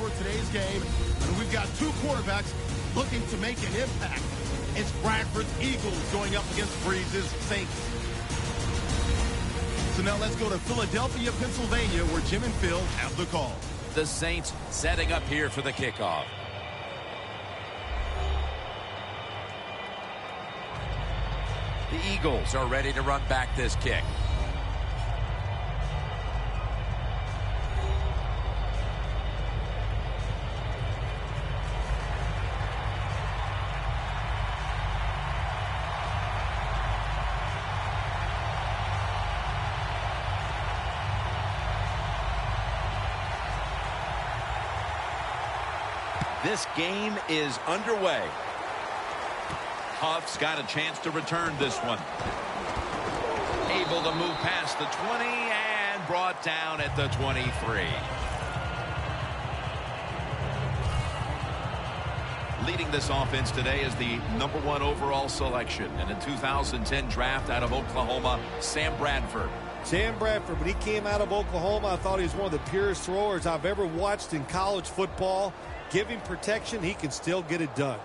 for today's game, and we've got two quarterbacks looking to make an impact. It's Bradford's Eagles going up against Breeze's Saints. So now let's go to Philadelphia, Pennsylvania, where Jim and Phil have the call. The Saints setting up here for the kickoff. The Eagles are ready to run back this kick. This game is underway. Huff's got a chance to return this one. Able to move past the 20 and brought down at the 23. Leading this offense today is the #1 overall selection in the 2010 draft out of Oklahoma, Sam Bradford. Sam Bradford, when he came out of Oklahoma, I thought he was one of the purest throwers I've ever watched in college football. Give him protection, he can still get it done.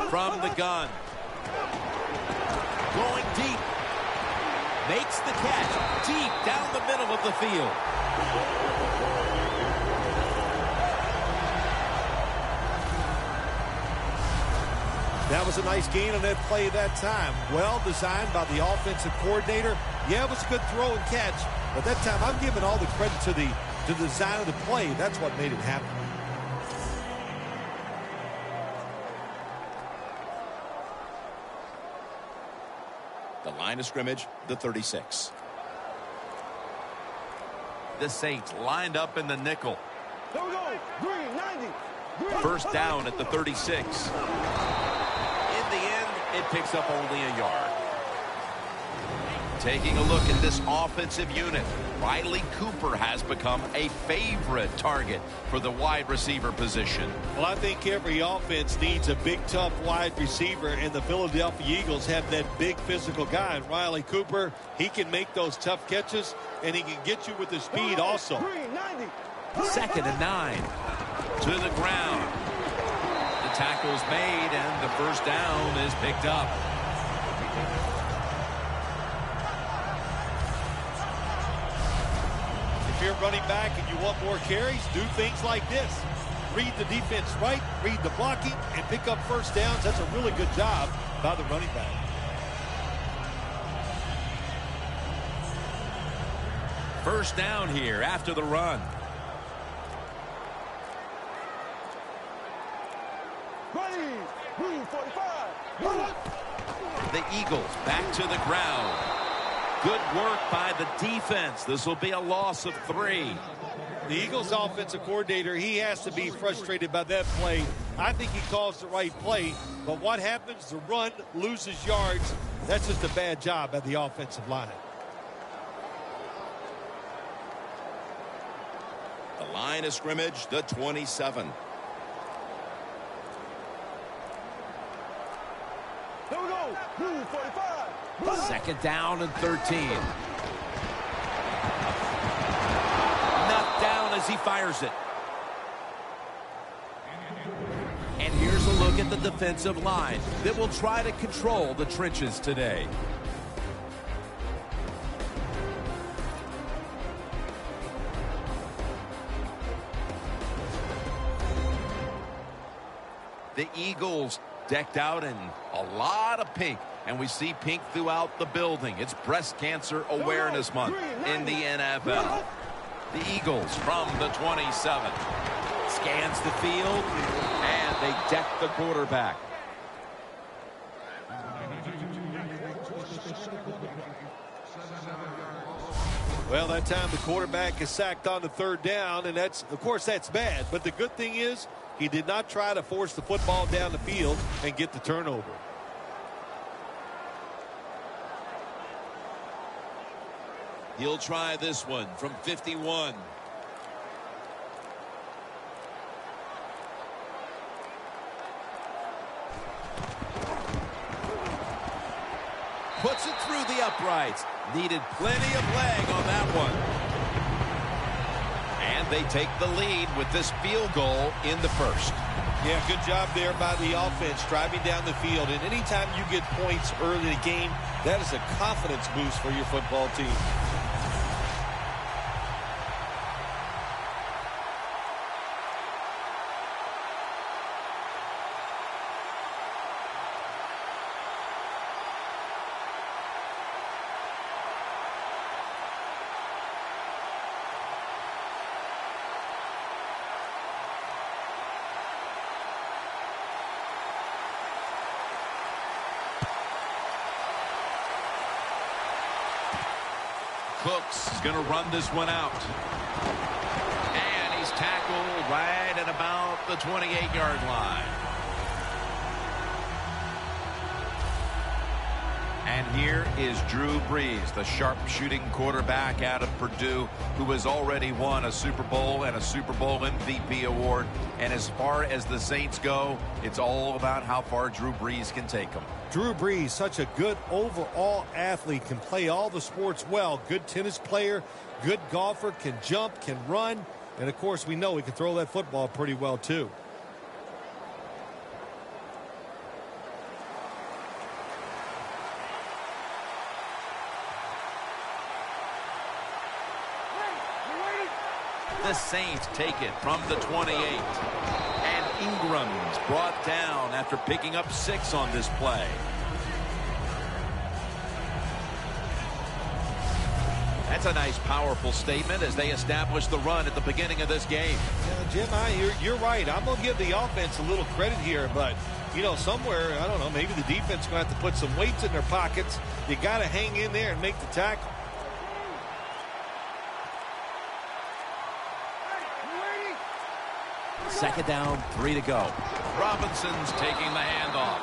From the gun. Going deep. Makes the catch deep down the middle of the field. That was a nice gain on that play that time. Well designed by the offensive coordinator. Yeah, it was a good throw and catch. But that time, I'm giving all the credit to the design of the play. That's what made it happen. The line of scrimmage, the 36. The Saints lined up in the nickel. Here we go. Green, 90. Green. First down at the 36. In the end, it picks up only a yard. Taking a look at this offensive unit, Riley Cooper has become a favorite target for the wide receiver position. Well, I think every offense needs a big, tough wide receiver, and the Philadelphia Eagles have that big physical guy. And Riley Cooper, he can make those tough catches, and he can get you with the speed also. 2nd and 9. To the ground. The tackle's made, and the first down is picked up. If you're running back and you want more carries, do things like this. Read the defense right, read the blocking, and pick up first downs. That's a really good job by the running back. First down here after the run. The Eagles back to the ground. Good work by the defense. This will be a loss of 3. The Eagles offensive coordinator, he has to be frustrated by that play. I think he calls the right play, but what happens? The run loses yards. That's just a bad job by the offensive line. The line of scrimmage, the 27. Here we go. 45. 2nd down and 13. Knocked down as he fires it. And here's a look at the defensive line that will try to control the trenches today. The Eagles decked out in a lot of pink, and we see pink throughout the building. It's Breast Cancer Awareness Month in the NFL. The Eagles from the 27. Scans the field, and they deck the quarterback. Well, that time the quarterback is sacked on the 3rd down, and that's, of course, that's bad. But the good thing is he did not try to force the football down the field and get the turnover. He'll try this one from 51. Puts it through the uprights. Needed plenty of leg on that one. And they take the lead with this field goal in the first. Yeah, good job there by the offense, driving down the field. And anytime you get points early in the game, that is a confidence boost for your football team. Cooks is going to run this one out. And he's tackled right at about the 28-yard line. And here is Drew Brees, the sharpshooting quarterback out of Purdue, who has already won a Super Bowl and a Super Bowl MVP award. And as far as the Saints go, it's all about how far Drew Brees can take them. Drew Brees, such a good overall athlete, can play all the sports well. Good tennis player, good golfer, can jump, can run. And, of course, we know he can throw that football pretty well, too. The Saints take it from the 28. And Ingram's brought down after picking up 6 on this play. That's a nice, powerful statement as they establish the run at the beginning of this game. Yeah, Jim, you're right. I'm going to give the offense a little credit here, but, you know, somewhere, I don't know, maybe the defense is going to have to put some weights in their pockets. You got to hang in there and make the tackle. Second down, 3 to go. Robinson's taking the handoff.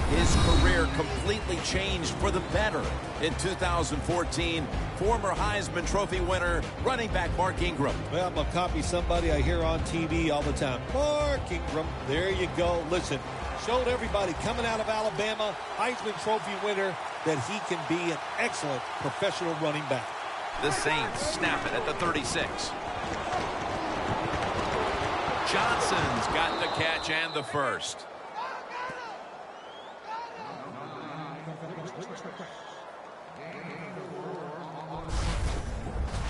His career completely changed for the better in 2014. Former Heisman Trophy winner, running back Mark Ingram. Well, I'm going to copy somebody I hear on TV all the time. Mark Ingram. There you go. Listen, showed everybody coming out of Alabama, Heisman Trophy winner, that he can be an excellent professional running back. The Saints snap it at the 36. Johnson's got the catch and the first.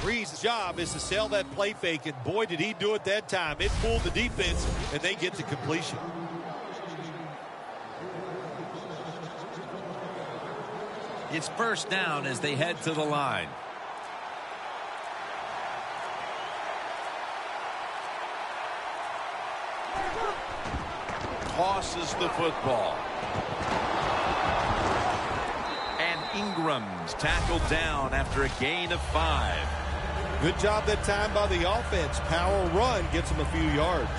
Brees' job is to sell that play fake, and boy, did he do it that time. It fooled the defense, and they get to completion. It's first down as they head to the line. Tosses the football. And Ingram's tackled down after a gain of 5. Good job that time by the offense. Power run gets them a few yards.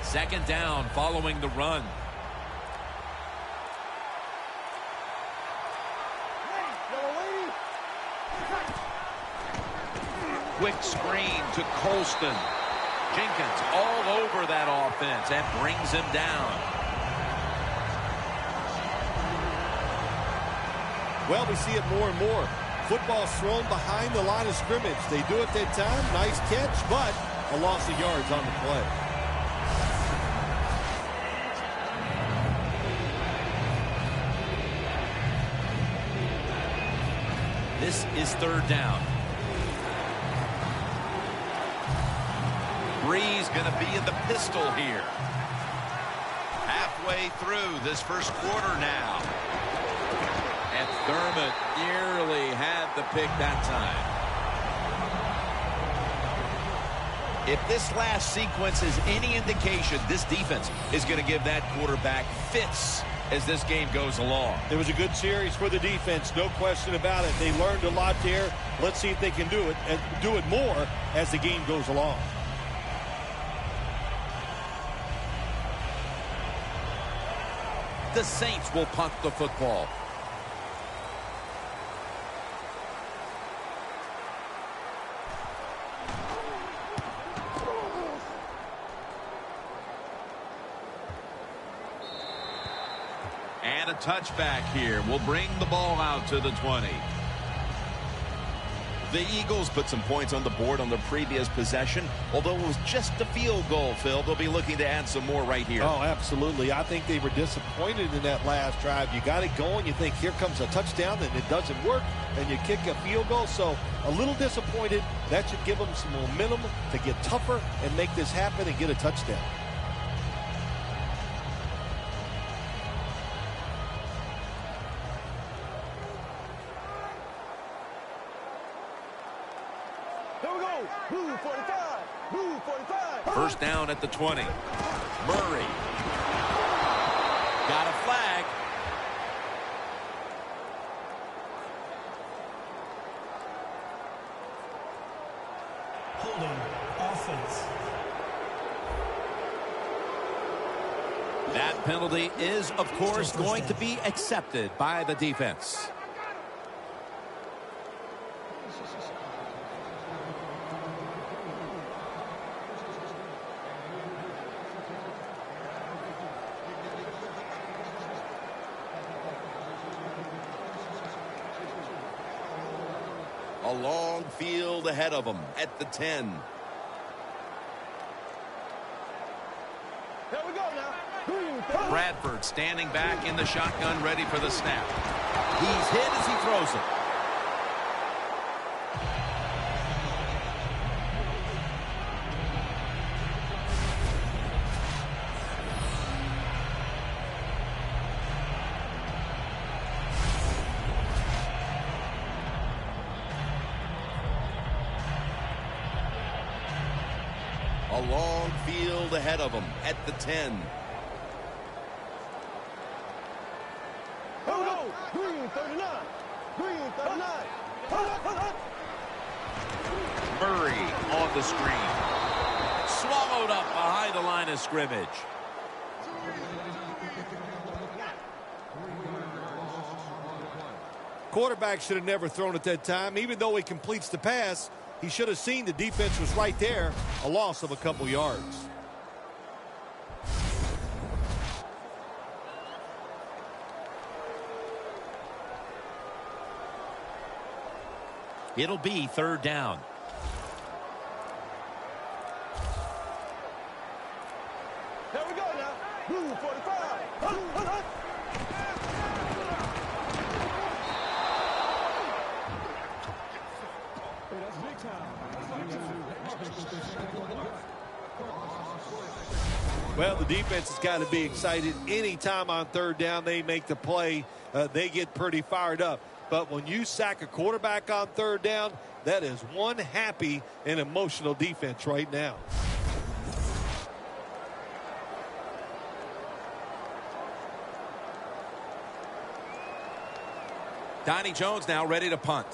Second down following the run. Quick screen to Colston. Jenkins all over that offense and brings him down. Well, we see it more and more. Football's thrown behind the line of scrimmage. They do it that time. Nice catch, but a loss of yards on the play. This is third down. Brees going to be in the pistol here. Halfway through this first quarter now. And Thurman nearly had the pick that time. If this last sequence is any indication, this defense is going to give that quarterback fits as this game goes along. It was a good series for the defense, no question about it. They learned a lot there. Let's see if they can do it and do it more as the game goes along. The Saints will punt the football. And a touchback here will bring the ball out to the 20. The Eagles put some points on the board on the previous possession. Although it was just a field goal, Phil, they'll be looking to add some more right here. Oh, absolutely. I think they were disappointed in that last drive. You got it going. You think here comes a touchdown, and it doesn't work, and you kick a field goal. So a little disappointed. That should give them some momentum to get tougher and make this happen and get a touchdown. First down at the 20. Murray. Got a flag. Holding offense. That penalty is, of course, going to be accepted by the defense. A long field ahead of them at the 10. Here we go now. Bradford standing back in the shotgun, ready for the snap. He's hit as he throws it. A long field ahead of them at the 10. Green 39. Green 39. Murray on the screen. Swallowed up behind the line of scrimmage. Quarterback should have never thrown at that time. Even though he completes the pass, he should have seen the defense was right there. A loss of a couple yards. It'll be third down. Here we go now. Blue 45. Well, the defense has got to be excited. Anytime on third down they make the play, they get pretty fired up. But when you sack a quarterback on third down, that is one happy and emotional defense right now. Donnie Jones now ready to punt.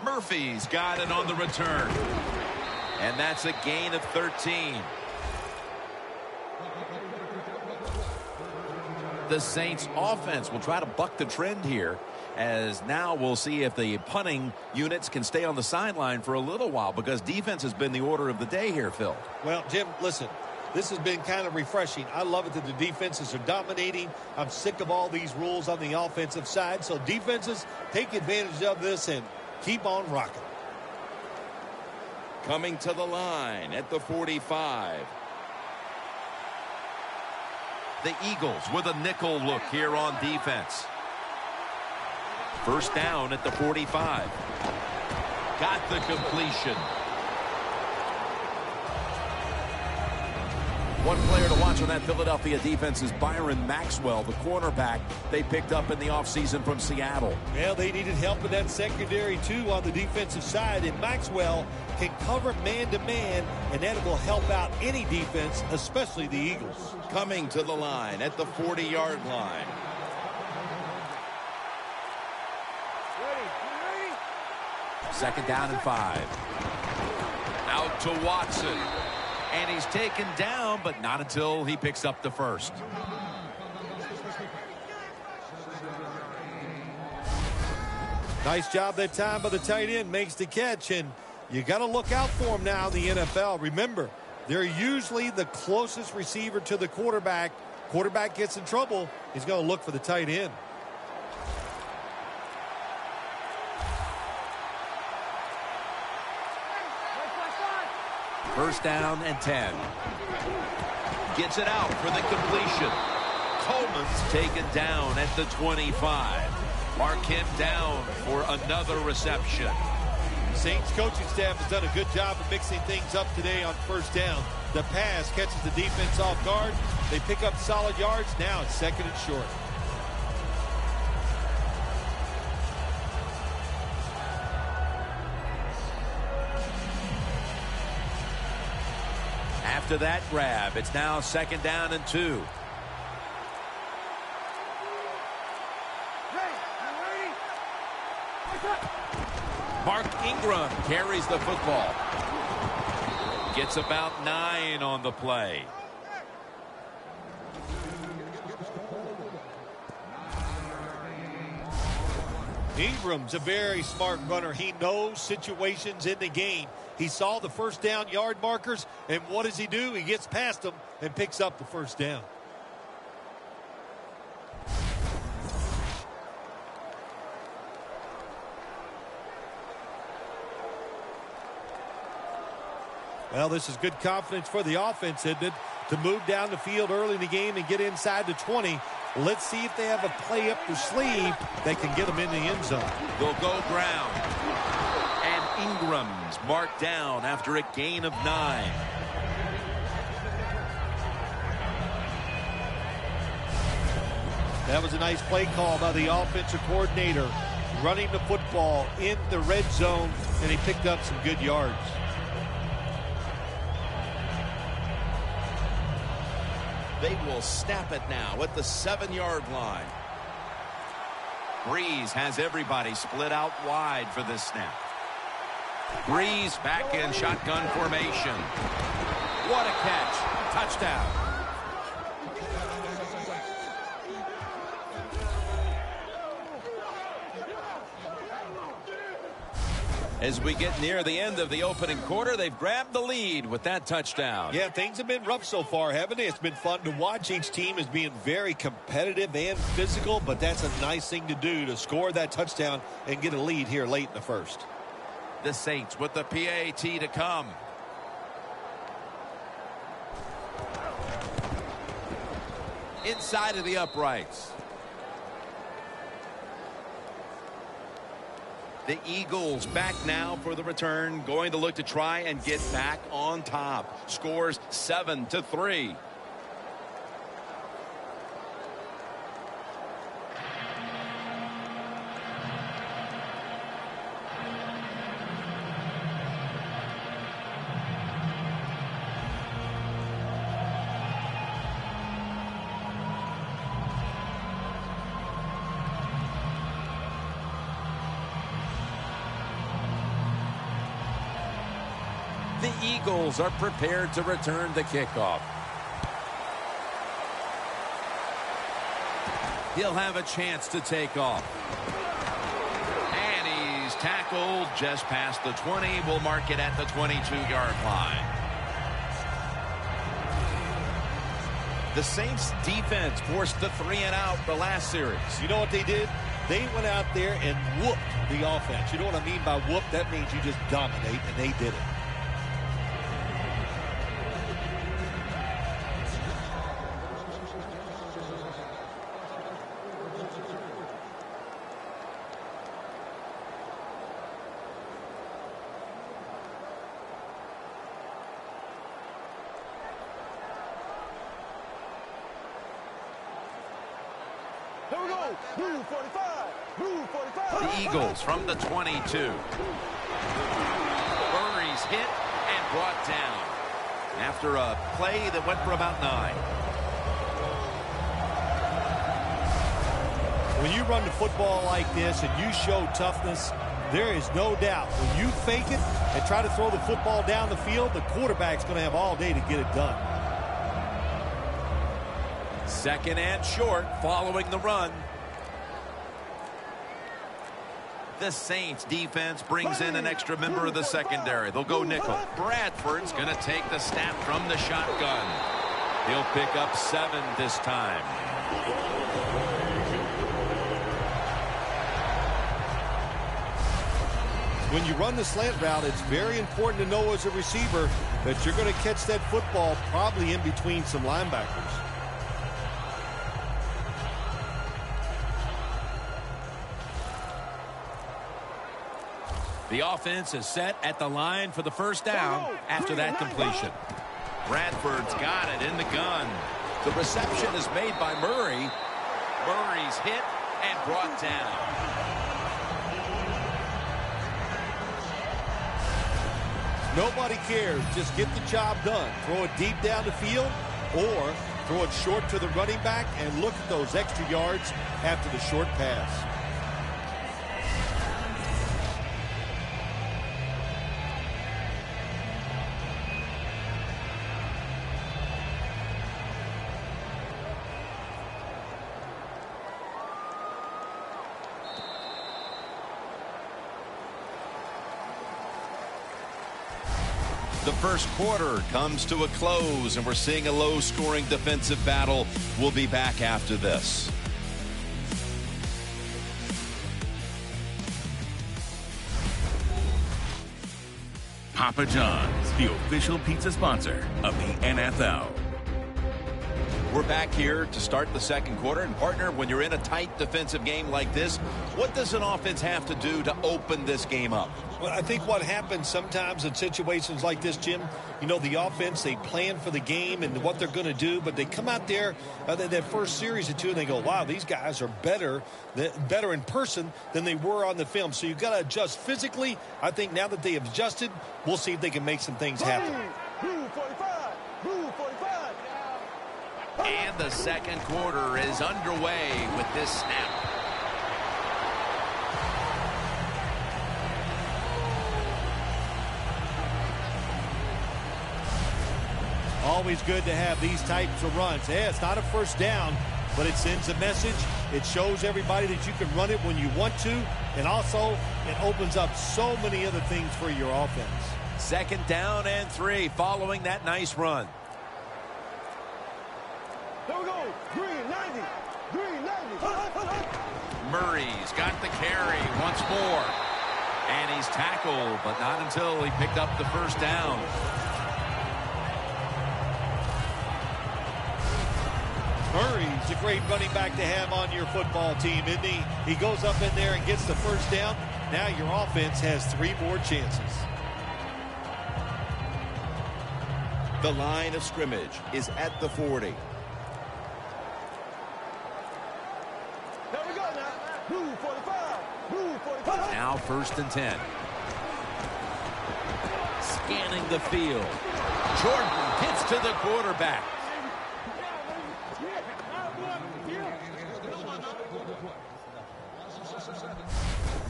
Murphy's got it on the return. And that's a gain of 13. The Saints offense will try to buck the trend here, as now we'll see if the punting units can stay on the sideline for a little while, because defense has been the order of the day here, Phil. Well, Jim, listen, this has been kind of refreshing. I love it that the defenses are dominating. I'm sick of all these rules on the offensive side. So defenses, take advantage of this and keep on rocking. Coming to the line at the 45. The Eagles with a nickel look here on defense. First down at the 45. Got the completion. One player to watch on that Philadelphia defense is Byron Maxwell, the cornerback they picked up in the offseason from Seattle. Well, they needed help in that secondary, too, on the defensive side. And Maxwell can cover man-to-man, and that will help out any defense, especially the Eagles. Coming to the line at the 40-yard line. Second down and 5. Out to Watson. And he's taken down, but not until he picks up the first. Nice job that time by the tight end. Makes the catch, and you got to look out for him now in the NFL. Remember, they're usually the closest receiver to the quarterback. Quarterback gets in trouble, he's going to look for the tight end. First down and 10. Gets it out for the completion. Coleman's taken down at the 25. Mark him down for another reception. Saints coaching staff has done a good job of mixing things up today on first down. The pass catches the defense off guard. They pick up solid yards. Now it's second and short. After that grab, it's now second down and 2. Mark Ingram carries the football. Gets about 9 on the play. Ingram's a very smart runner. He knows situations in the game. He saw the first down yard markers, and what does he do? He gets past them and picks up the first down. Well, this is good confidence for the offense, isn't it? To move down the field early in the game and get inside the 20. Let's see if they have a play up their sleeve that can get them in the end zone. They'll go ground. And Ingram's marked down after a gain of 9. That was a nice play call by the offensive coordinator. Running the football in the red zone, and he picked up some good yards. They will snap it now at the 7-yard line. Breeze has everybody split out wide for this snap. Breeze back in shotgun formation. What a catch. Touchdown. As we get near the end of the opening quarter, they've grabbed the lead with that touchdown. Yeah, things have been rough so far, haven't they? It's been fun to watch. Each team is being very competitive and physical, but that's a nice thing to do, to score that touchdown and get a lead here late in the first. The Saints with the PAT to come. Inside of the uprights. The Eagles back now for the return, going to look to try and get back on top. Scores 7-3. The Eagles are prepared to return the kickoff. He'll have a chance to take off. And he's tackled just past the 20. We'll mark it at the 22-yard line. The Saints defense forced the 3-and-out the last series. You know what they did? They went out there and whooped the offense. You know what I mean by whoop? That means you just dominate, and they did it. The Eagles from the 22. Murray's hit and brought down after a play that went for about 9. When you run the football like this and you show toughness, there is no doubt when you fake it and try to throw the football down the field, the quarterback's going to have all day to get it done. Second and short following the run. The Saints defense brings in an extra member of the secondary. They'll go nickel. Bradford's going to take the snap from the shotgun. He'll pick up 7 this time. When you run the slant route, it's very important to know as a receiver that you're going to catch that football probably in between some linebackers. The offense is set at the line for the first down after that completion. Bradford's got it in the gun. The reception is made by Murray. Murray's hit and brought down. Nobody cares. Just get the job done. Throw it deep down the field or throw it short to the running back and look at those extra yards after the short pass. The first quarter comes to a close, and we're seeing a low-scoring defensive battle. We'll be back after this. Papa John's, the official pizza sponsor of the NFL. We're back here to start the second quarter. And, partner, when you're in a tight defensive game like this, what does an offense have to do to open this game up? Well, I think what happens sometimes in situations like this, Jim, you know, the offense, they plan for the game and what they're going to do, but they come out there, that first series or two, and they go, wow, these guys are better in person than they were on the film. So you've got to adjust physically. I think now that they have adjusted, we'll see if they can make some things happen. And the second quarter is underway with this snap. Always good to have these types of runs. Yeah, it's not a first down, but it sends a message. It shows everybody that you can run it when you want to, and also it opens up so many other things for your offense. Second down and 3 following that nice run. There we go. Green 90. Green 90. Murray's got the carry once more. And he's tackled, but not until he picked up the first down. Murray's a great running back to have on your football team, isn't he? He goes up in there and gets the first down. Now your offense has 3 more chances. The line of scrimmage is at the 40. Now first and 10. Scanning the field. Jordan gets to the quarterback.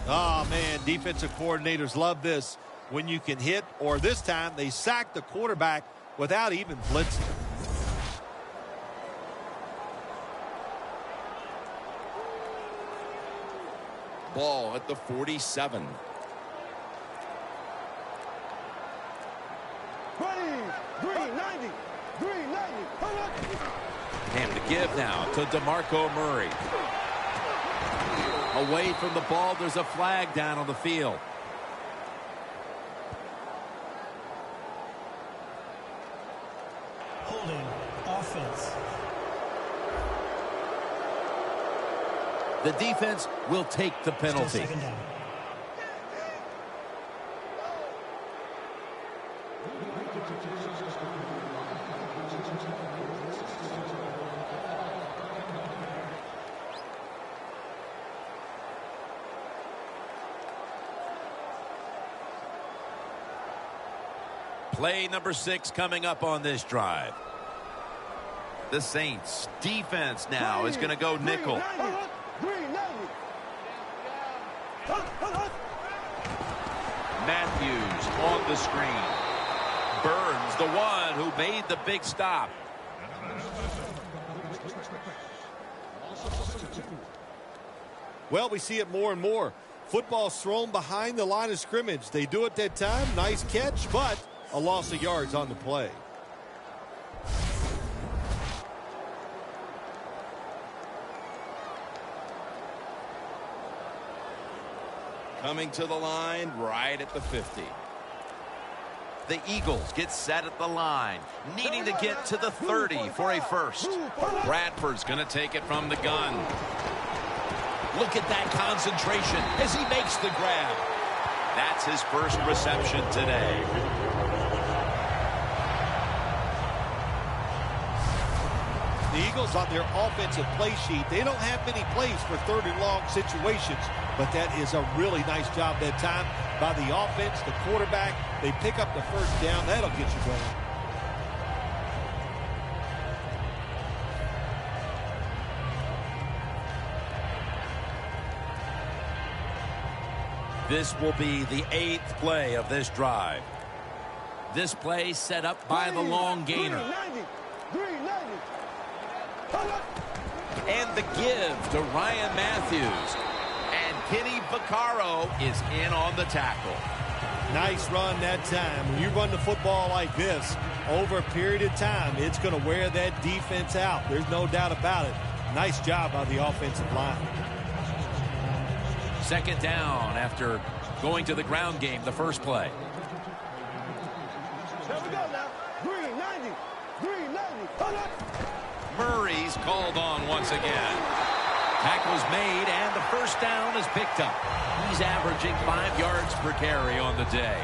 Oh, man, defensive coordinators love this. When you can hit, or this time they sack the quarterback without even blitzing. Ball at the 47. Green 90. Green 90. And the give now to DeMarco Murray. Away from the ball, there's a flag down on the field. Holding offense. The defense will take the penalty. Still second down. Play number 6 coming up on this drive. The Saints defense now is going to go nickel. Matthews on the screen. Burns, the one who made the big stop. Well, we see it more and more. Football's thrown behind the line of scrimmage. They do it that time. Nice catch, but a loss of yards on the play. Coming to the line right at the 50. The Eagles get set at the line, needing to get to the 30 for a first. Bradford's going to take it from the gun. Look at that concentration as he makes the grab. That's his first reception today. The Eagles on their offensive play sheet, they don't have many plays for 3rd and long situations, but that is a really nice job that time by the offense, the quarterback. They pick up the first down. That'll get you going. This will be the 8th play of this drive. This play set up by the long gainer. And the give to Ryan Matthews. And Kenny Vaccaro is in on the tackle. Nice run that time. When you run the football like this, over a period of time, it's going to wear that defense out. There's no doubt about it. Nice job by the offensive line. 2nd down after going to the ground game the first play. Murray's called on once again. Tackle's made, and the first down is picked up. He's averaging 5 yards per carry on the day.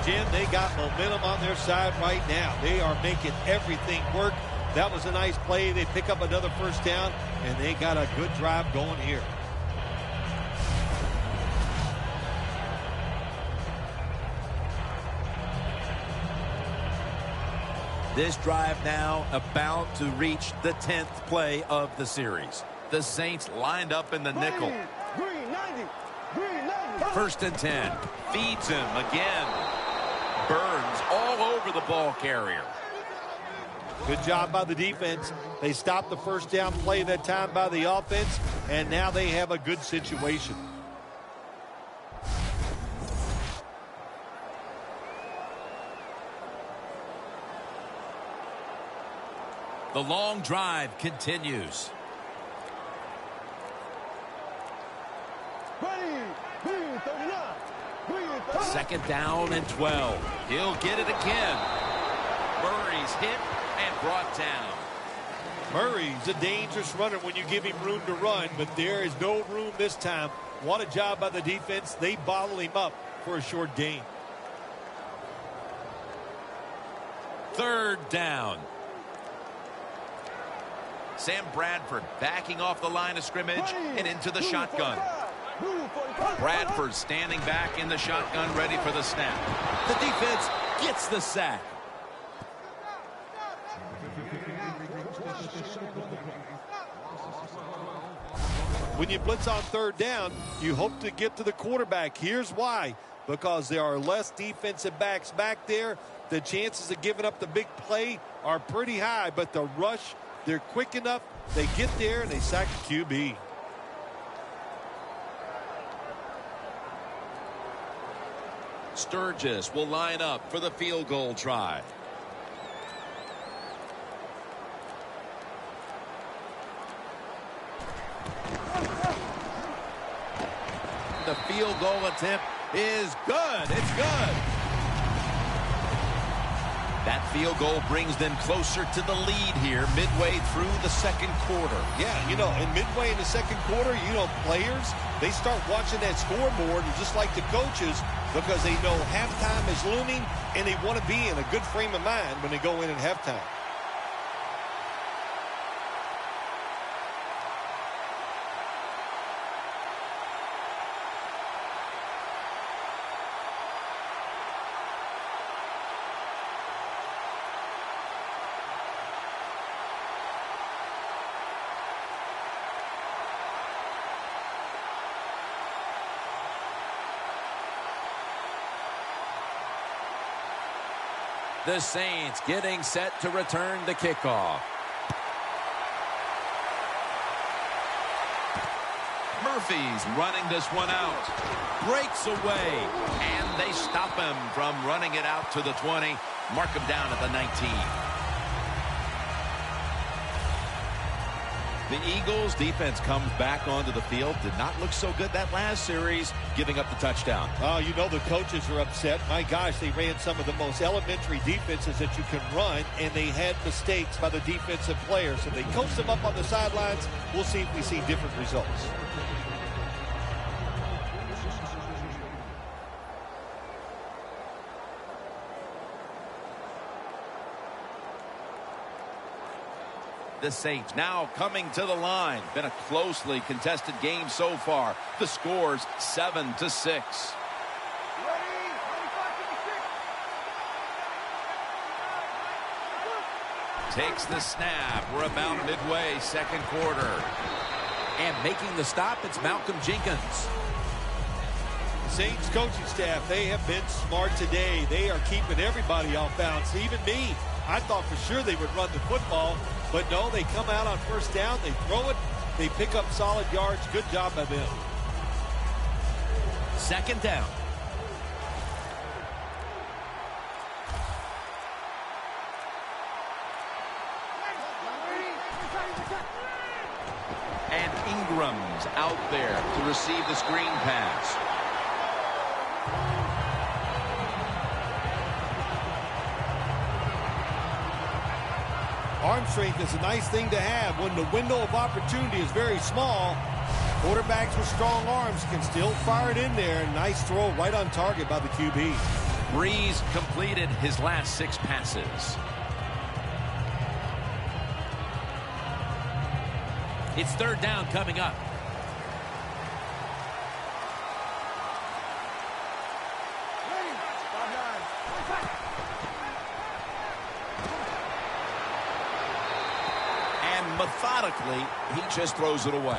Jim, they got momentum on their side right now. They are making everything work. That was a nice play. They pick up another first down, and they got a good drive going here. This drive now about to reach the 10th play of the series. The Saints lined up in the nickel. 1st and 10. Feeds him again. Burns all over the ball carrier. Good job by the defense. They stopped the first down play that time by the offense, and now they have a good situation. The long drive continues. Second down and 12. He'll get it again. Murray's hit and brought down. Murray's a dangerous runner when you give him room to run, but there is no room this time. What a job by the defense. They bottle him up for a short gain. 3rd down. Sam Bradford backing off the line of scrimmage and into the shotgun. Bradford standing back in the shotgun, ready for the snap. The defense gets the sack. When you blitz on 3rd down, you hope to get to the quarterback. Here's why. Because there are less defensive backs back there. The chances of giving up the big play are pretty high, but the rush, they're quick enough. They get there and they sack the QB. Sturgis will line up for the field goal try. The field goal attempt is good. It's good. That field goal brings them closer to the lead here midway through the 2nd quarter. Yeah, you know, and midway in the 2nd quarter, you know, players, they start watching that scoreboard, and just like the coaches, because they know halftime is looming, and they want to be in a good frame of mind when they go in at halftime. The Saints getting set to return the kickoff. Murphy's running this one out. Breaks away. And they stop him from running it out to the 20. Mark him down at the 19. The Eagles defense comes back onto the field. Did not look so good that last series, giving up the touchdown. Oh, you know the coaches are upset. My gosh, they ran some of the most elementary defenses that you can run, and they had mistakes by the defensive players. So they coach them up on the sidelines. We'll see if we see different results. The Saints now coming to the line. Been a closely contested game so far. The score's 7-6. Takes the snap. We're about midway, second quarter. And making the stop, it's Malcolm Jenkins. Saints coaching staff, they have been smart today. They are keeping everybody off balance, even me. I thought for sure they would run the football, but no, they come out on first down, they throw it, they pick up solid yards. Good job by them. Second down. And Ingram's out there to receive the screen pass. Arm strength is a nice thing to have when the window of opportunity is very small. Quarterbacks with strong arms can still fire it in there. Nice throw right on target by the QB. Breeze completed his last 6 passes. It's third down coming up. Methodically, he just throws it away.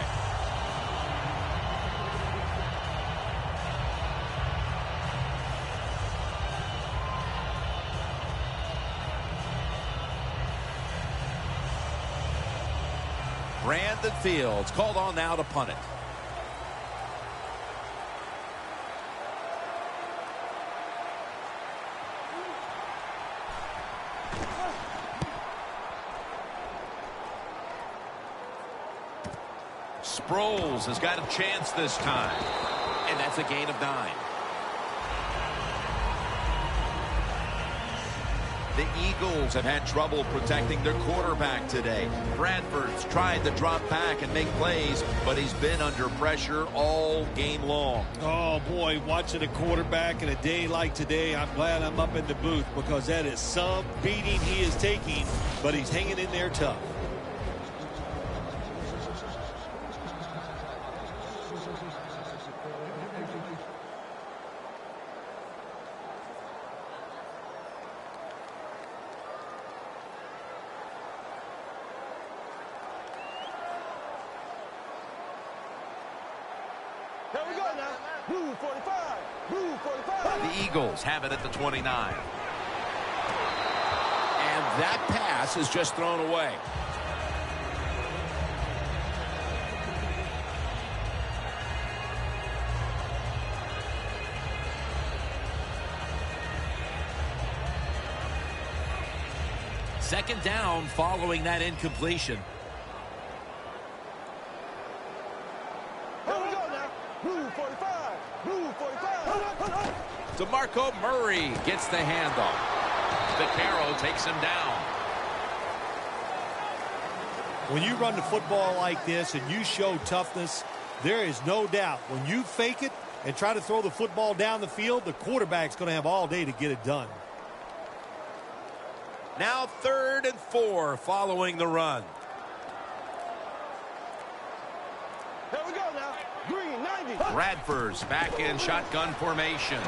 Brandon Fields called on now to punt it. Sproles has got a chance this time. And that's a gain of 9. The Eagles have had trouble protecting their quarterback today. Bradford's tried to drop back and make plays, but he's been under pressure all game long. Oh, boy, watching a quarterback in a day like today, I'm glad I'm up in the booth because that is some beating he is taking, but he's hanging in there tough. Here we go now. Blue 45. Blue 45. The Eagles have it at the 29. And that pass is just thrown away. Second down following that incompletion. DeMarco Murray gets the handoff. Vaccaro takes him down. When you run the football like this and you show toughness, there is no doubt when you fake it and try to throw the football down the field, the quarterback's going to have all day to get it done. Now 3rd and 4 following the run. Here we go now. Green 90. Bradford's back in shotgun formation.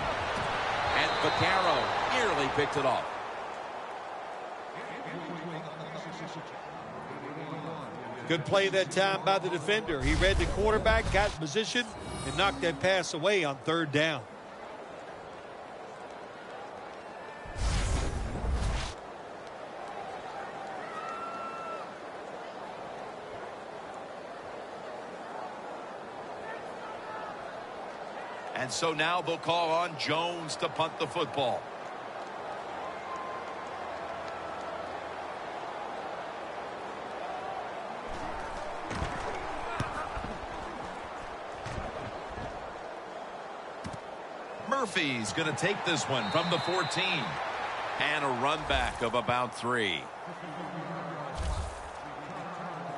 And Vaccaro nearly picked it off. Good play that time by the defender. He read the quarterback, got in position, and knocked that pass away on 3rd down. And so now they'll call on Jones to punt the football. Murphy's going to take this one from the 14. And a run back of about 3.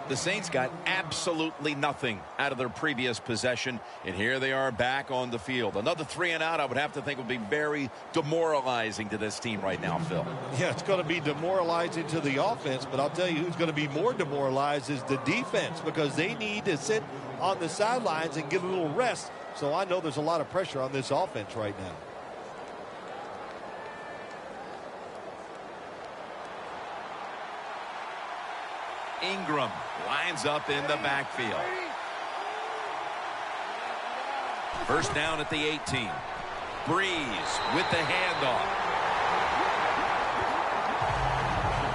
The Saints got absolutely nothing out of their previous possession, and here they are back on the field. Another 3 and out, I would have to think, would be very demoralizing to this team right now, Phil. Yeah, it's going to be demoralizing to the offense, but I'll tell you who's going to be more demoralized is the defense, because they need to sit on the sidelines and get a little rest. So I know there's a lot of pressure on this offense right now. Ingram lines up in the backfield. First down at the 18. Breeze with the handoff.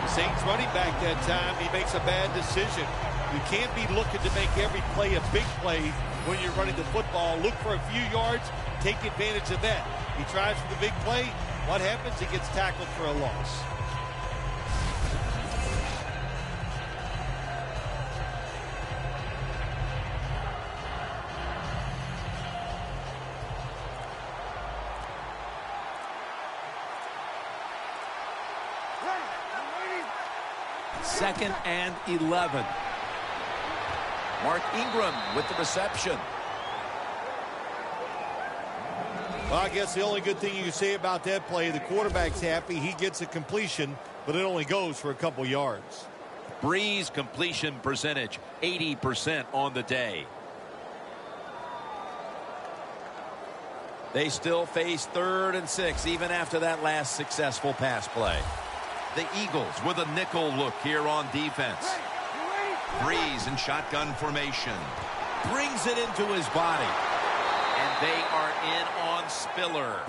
Saints running back that time, he makes a bad decision. You can't be looking to make every play a big play when you're running the football. Look for a few yards, take advantage of that. He tries for the big play. What happens? He gets tackled for a loss. Second and 11. Mark Ingram with the reception. Well, I guess the only good thing you can say about that play, the quarterback's happy. He gets a completion, but it only goes for a couple yards. Breeze completion percentage, 80% on the day. They still face 3rd and 6, even after that last successful pass play. The Eagles with a nickel look here on defense. Breeze in shotgun formation. Brings it into his body. And they are in on Spiller.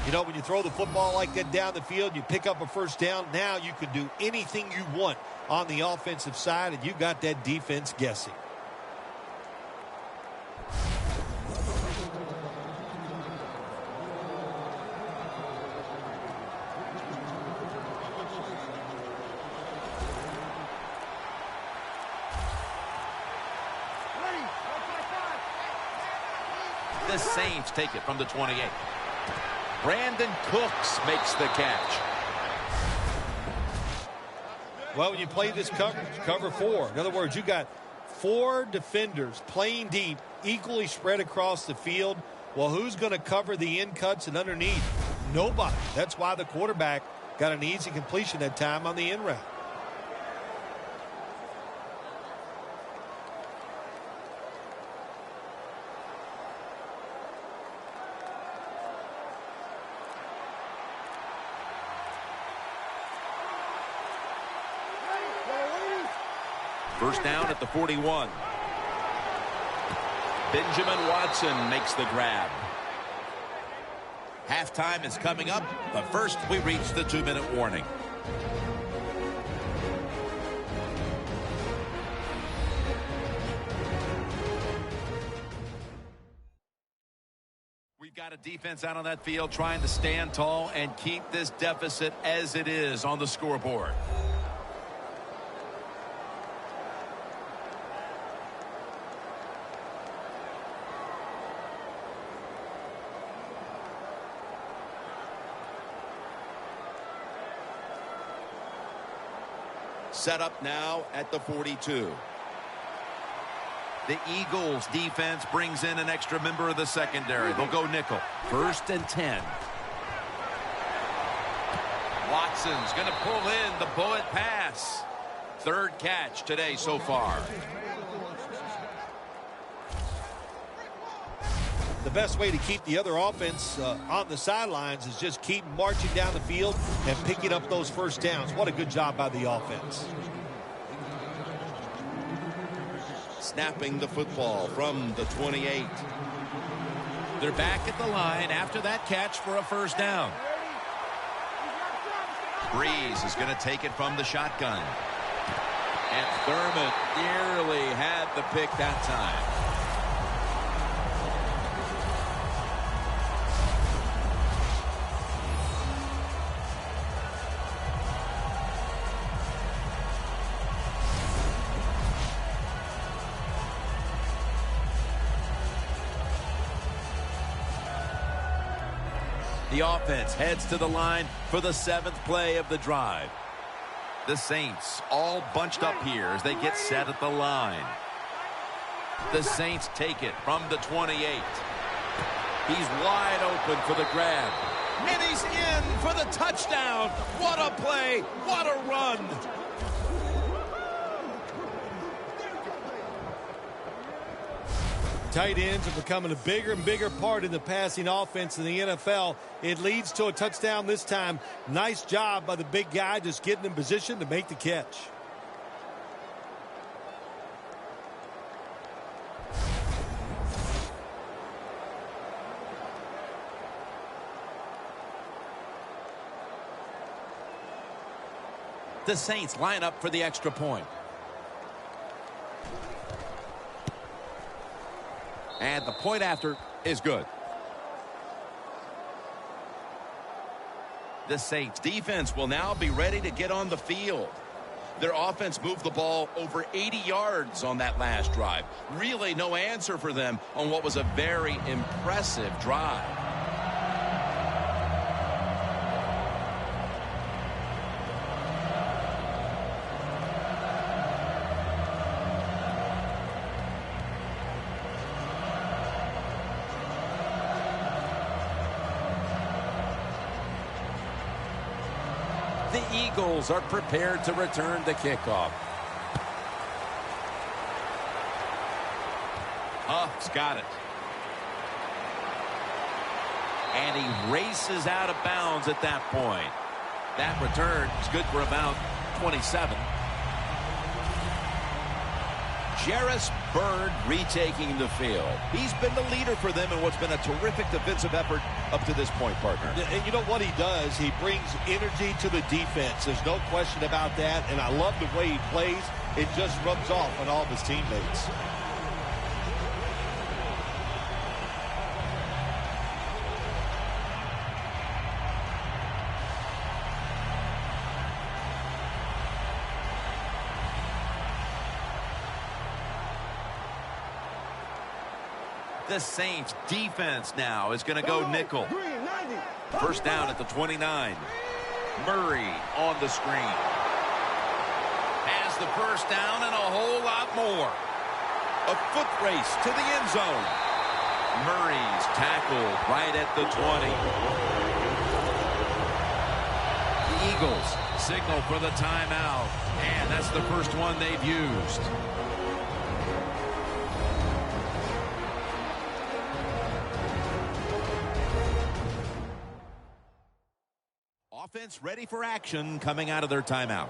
You know, when you throw the football like that down the field, you pick up a first down. Now you can do anything you want on the offensive side, and you got that defense guessing. The Saints take it from the 28. Brandon Cooks makes the catch. Well, when you play this coverage, cover 4. In other words, you got 4 defenders playing deep, equally spread across the field. Well, who's going to cover the in cuts and underneath? Nobody. That's why the quarterback got an easy completion that time on the in route. First down at the 41. Benjamin Watson makes the grab. Halftime is coming up, but first we reach the 2-minute warning. We've got a defense out on that field trying to stand tall and keep this deficit as it is on the scoreboard. Set up now at the 42. The Eagles defense brings in an extra member of the secondary. They'll go nickel. 1st and 10. Watson's going to pull in the bullet pass. 3rd catch today so far. The best way to keep the other offense on the sidelines is just keep marching down the field and picking up those first downs. What a good job by the offense. Snapping the football from the 28. They're back at the line after that catch for a first down. Breeze is going to take it from the shotgun. And Thurman nearly had the pick that time. The offense heads to the line for the 7th play of the drive. The Saints all bunched up here as they get set at the line. The Saints take it from the 28. He's wide open for the grab. And he's in for the touchdown. What a play. What a run. Tight ends are becoming a bigger and bigger part in the passing offense in the NFL. It leads to a touchdown this time. Nice job by the big guy just getting in position to make the catch. The Saints line up for the extra point. And the point after is good. The Saints defense will now be ready to get on the field. Their offense moved the ball over 80 yards on that last drive. Really no answer for them on what was a very impressive drive. The Eagles are prepared to return the kickoff. Huff's got it. And he races out of bounds at that point. That return is good for about 27. Jarris Byrd retaking the field. He's been the leader for them in what's been a terrific defensive effort up to this point, partner. And you know what he does? He brings energy to the defense. There's no question about that. And I love the way he plays. It just rubs off on all of his teammates. The Saints defense now is going to go nickel. First down at the 29. Murray on the screen. Has the first down and a whole lot more. A foot race to the end zone. Murray's tackled right at the 20. The Eagles signal for the timeout. And that's the first one they've used. Offense ready for action coming out of their timeout.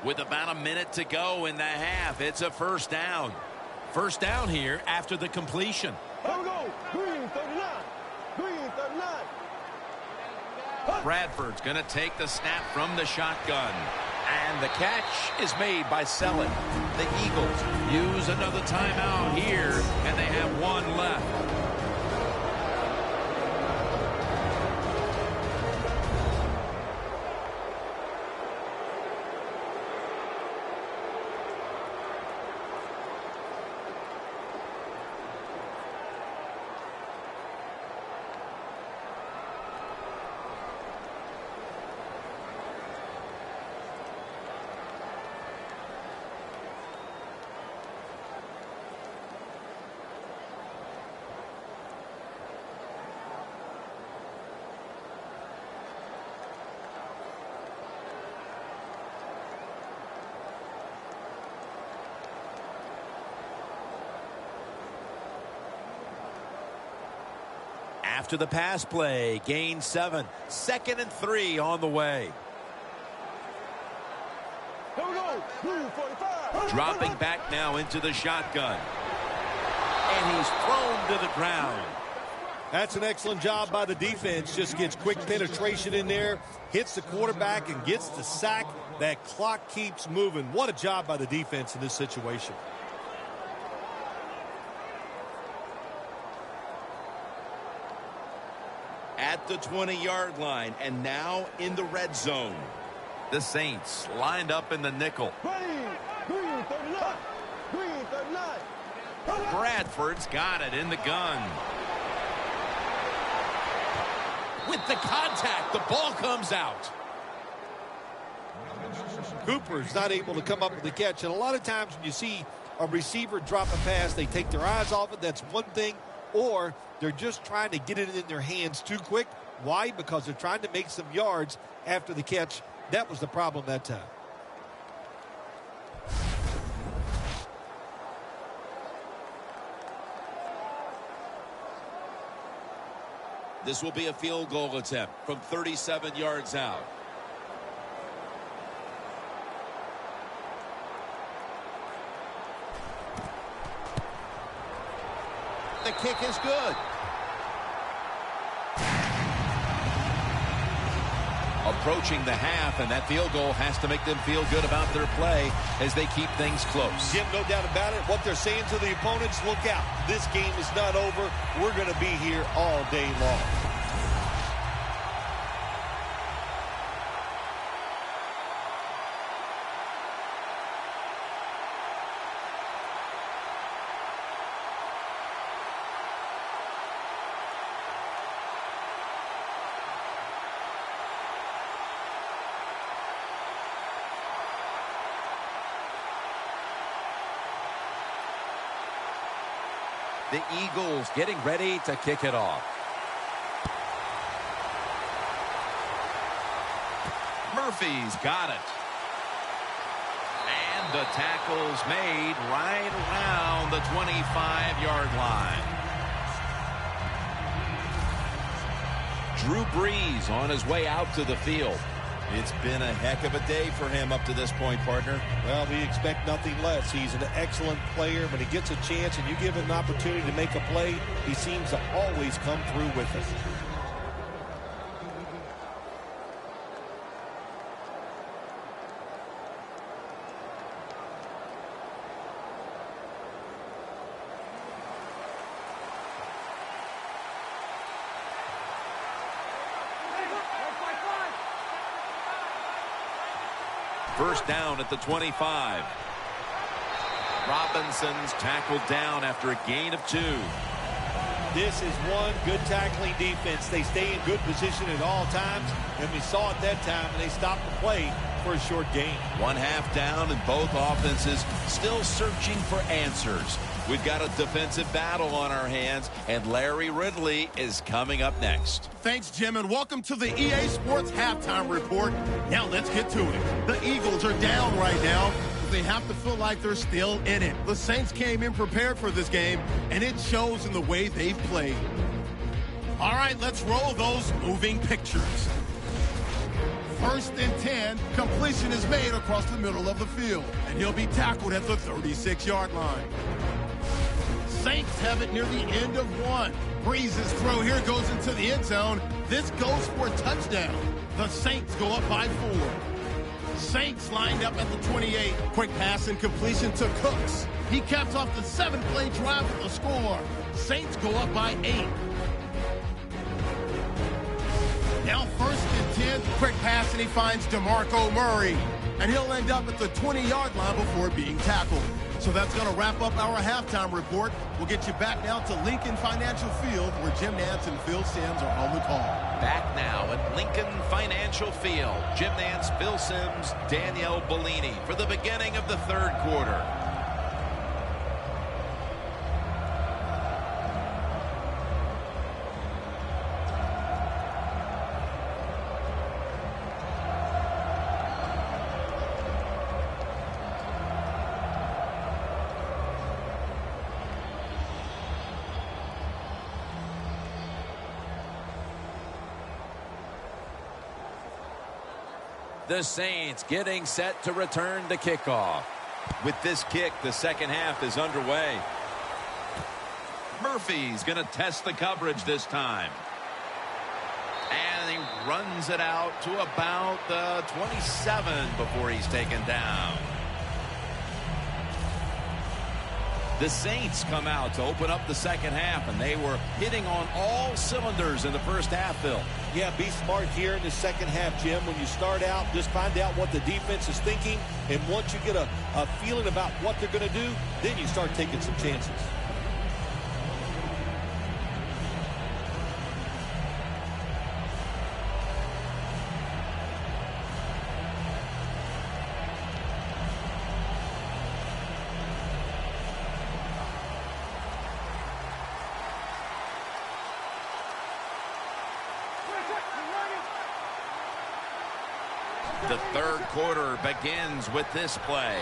With about a minute to go in the half, it's a first down. First down here after the completion. Here we go. Green 39. Green 39. Bradford's going to take the snap from the shotgun. And the catch is made by Selleck. The Eagles use another timeout here, and they have one left. After the pass play, gain 7. 2nd and 3 on the way. Dropping back now into the shotgun. And he's thrown to the ground. That's an excellent job by the defense. Just gets quick penetration in there, hits the quarterback, and gets the sack. That clock keeps moving. What a job by the defense in this situation. At the 20-yard line, and now in the red zone. The Saints lined up in the nickel. Bradford's got it in the gun. With the contact, the ball comes out. Cooper's not able to come up with the catch. And a lot of times when you see a receiver drop a pass, they take their eyes off it. That's one thing. Or they're just trying to get it in their hands too quick. Why? Because they're trying to make some yards after the catch. That was the problem that time. This will be a field goal attempt from 37 yards out. The kick is good. Approaching the half, and that field goal has to make them feel good about their play as they keep things close. Jim, no doubt about it. What they're saying to the opponents, look out. This game is not over. We're going to be here all day long. The Eagles getting ready to kick it off. Murphy's got it. And the tackle's made right around the 25-yard line. Drew Brees on his way out to the field. It's been a heck of a day for him up to this point, partner. Well, we expect nothing less. He's an excellent player. When he gets a chance and you give him an opportunity to make a play, he seems to always come through with it. First down at the 25. Robinson's tackled down after a gain of 2. This is one good tackling defense. They stay in good position at all times, and we saw it that time, and they stopped the play for a short gain. One half down, and both offenses still searching for answers. We've got a defensive battle on our hands, and Larry Ridley is coming up next. Thanks, Jim, and welcome to the EA Sports Halftime Report. Now let's get to it. The Eagles are down right now, but they have to feel like they're still in it. The Saints came in prepared for this game, and it shows in the way they've played. All right, let's roll those moving pictures. 1st and 10, completion is made across the middle of the field, and he'll be tackled at the 36-yard line. Saints have it near the end of 1. Brees' throw here goes into the end zone. This goes for a touchdown. The Saints go up by 4. Saints lined up at the 28. Quick pass and completion to Cooks. He caps off the 7-play drive with the score. Saints go up by 8. Now 1st and 10, quick pass, and he finds DeMarco Murray. And he'll end up at the 20-yard line before being tackled. So that's going to wrap up our halftime report. We'll get you back now to Lincoln Financial Field, where Jim Nantz and Phil Simms are on the call. Back now at Lincoln Financial Field. Jim Nantz, Phil Simms, Danielle Bellini for the beginning of the 3rd quarter. The Saints getting set to return the kickoff. With this kick, the second half is underway. Murphy's going to test the coverage this time. And he runs it out to about the 27 before he's taken down. The Saints come out to open up the second half, and they were hitting on all cylinders in the first half, Phil. Yeah, be smart here in the second half, Jim. When you start out, just find out what the defense is thinking, and once you get a feeling about what they're going to do, then you start taking some chances. The third quarter begins with this play.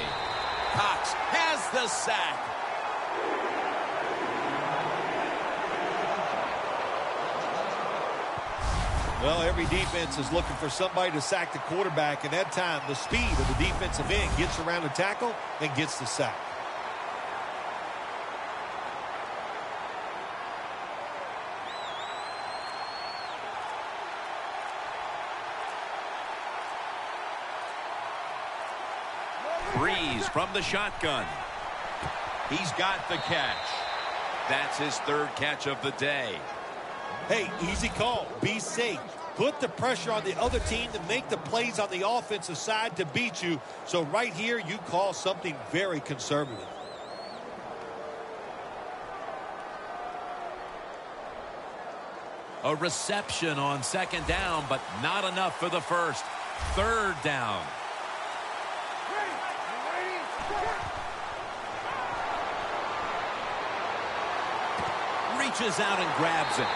Cox has the sack. Well, every defense is looking for somebody to sack the quarterback, and that time the speed of the defensive end gets around the tackle and gets the sack. Breeze from the shotgun. He's got the catch. That's his third catch of the day. Hey, easy call. Be safe. Put the pressure on the other team to make the plays on the offensive side to beat you. So right here, you call something very conservative. A reception on second down, but not enough for the first. Third down. Reaches out and grabs it.